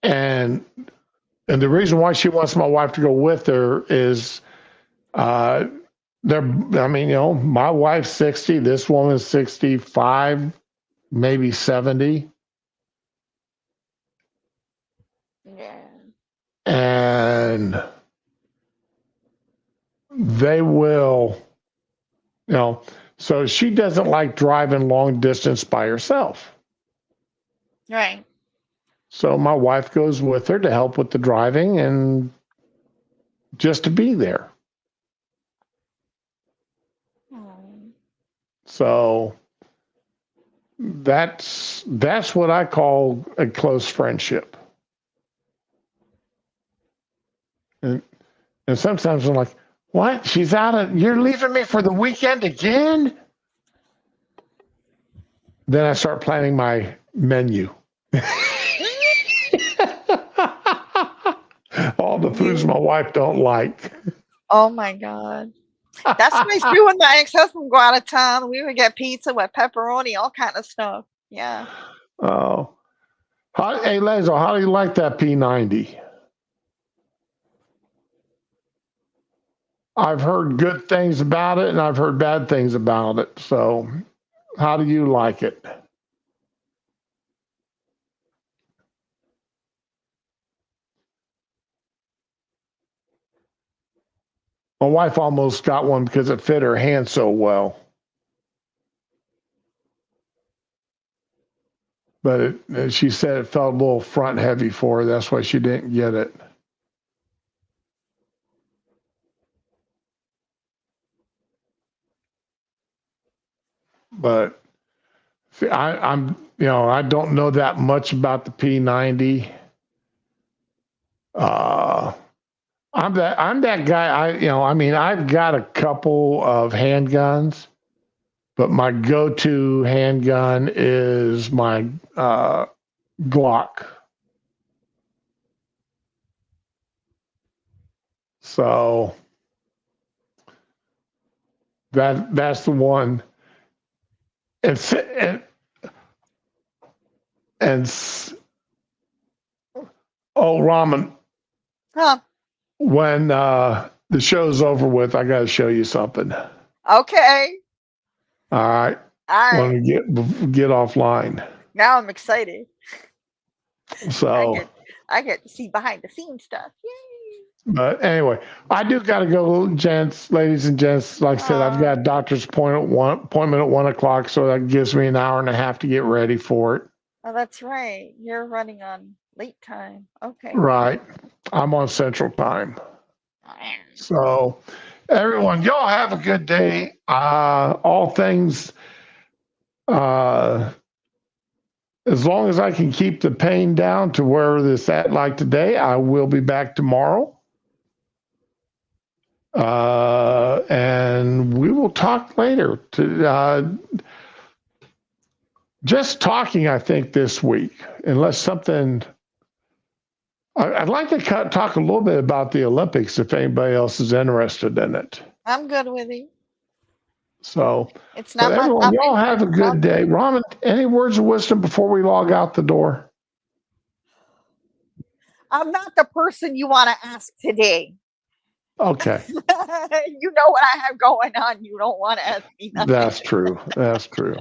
Speaker 2: And the reason why she wants my wife to go with her is my wife's 60, this woman's 65, maybe 70.
Speaker 1: Yeah.
Speaker 2: And they will, so she doesn't like driving long distance by herself.
Speaker 1: Right.
Speaker 2: So my wife goes with her to help with the driving and just to be there.
Speaker 1: Hmm.
Speaker 2: So that's what I call a close friendship. And sometimes I'm like, what? You're leaving me for the weekend again? Then I start planning my menu. All the foods my wife don't like.
Speaker 1: Oh my God. That's what I used to do when my ex-husband would go out of town. We would get pizza with pepperoni, all kind of stuff. Yeah.
Speaker 2: Oh. Hey, Lazo, how do you like that P90? I've heard good things about it and I've heard bad things about it. So, how do you like it? My wife almost got one because it fit her hand so well. But she said it felt a little front heavy for her. That's why she didn't get it. But see, I don't know that much about the P90. I'm that guy. I've got a couple of handguns, but my go-to handgun is my Glock. So that's the one. And and oh, Ramen,
Speaker 1: Huh.
Speaker 2: when the show's over with, I got to show you something.
Speaker 1: Okay.
Speaker 2: All right.
Speaker 1: All
Speaker 2: Want
Speaker 1: right.
Speaker 2: to get offline.
Speaker 1: Now I'm excited.
Speaker 2: So
Speaker 1: I get to see behind the scenes stuff. Yay.
Speaker 2: But anyway, I do got to go, gents, ladies and gents. Like I said, I've got a doctor's appointment at 1 o'clock, so that gives me an hour and a half to get ready for it.
Speaker 1: Oh, that's right. You're running on late time. Okay.
Speaker 2: Right. I'm on Central Time. So, everyone, y'all have a good day. All things, uh, as long as I can keep the pain down to where this at like today, I will be back tomorrow. And we will talk later. Just talking, I think, this week, unless something. I'd like to talk a little bit about the Olympics if anybody else is interested in it.
Speaker 1: I'm good with it.
Speaker 2: So,
Speaker 1: It's
Speaker 2: but
Speaker 1: not my
Speaker 2: everyone,
Speaker 1: topic.
Speaker 2: y'all have a good day. Ramen, any words of wisdom before we log out the door?
Speaker 1: I'm not the person you want to ask today.
Speaker 2: Okay,
Speaker 1: You know what I have going on. You don't want to ask me nothing.
Speaker 2: that's true. That's true.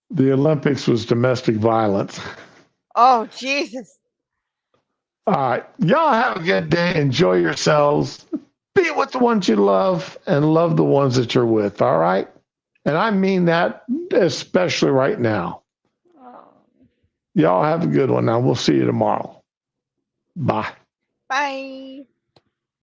Speaker 2: The Olympics was domestic violence.
Speaker 1: Oh, Jesus.
Speaker 2: All right. Y'all have a good day. Enjoy yourselves. Be with the ones you love and love the ones that you're with. All right. And I mean that especially right now.
Speaker 1: Oh.
Speaker 2: Y'all have a good one. Now we'll see you tomorrow. Bye.
Speaker 1: Bye.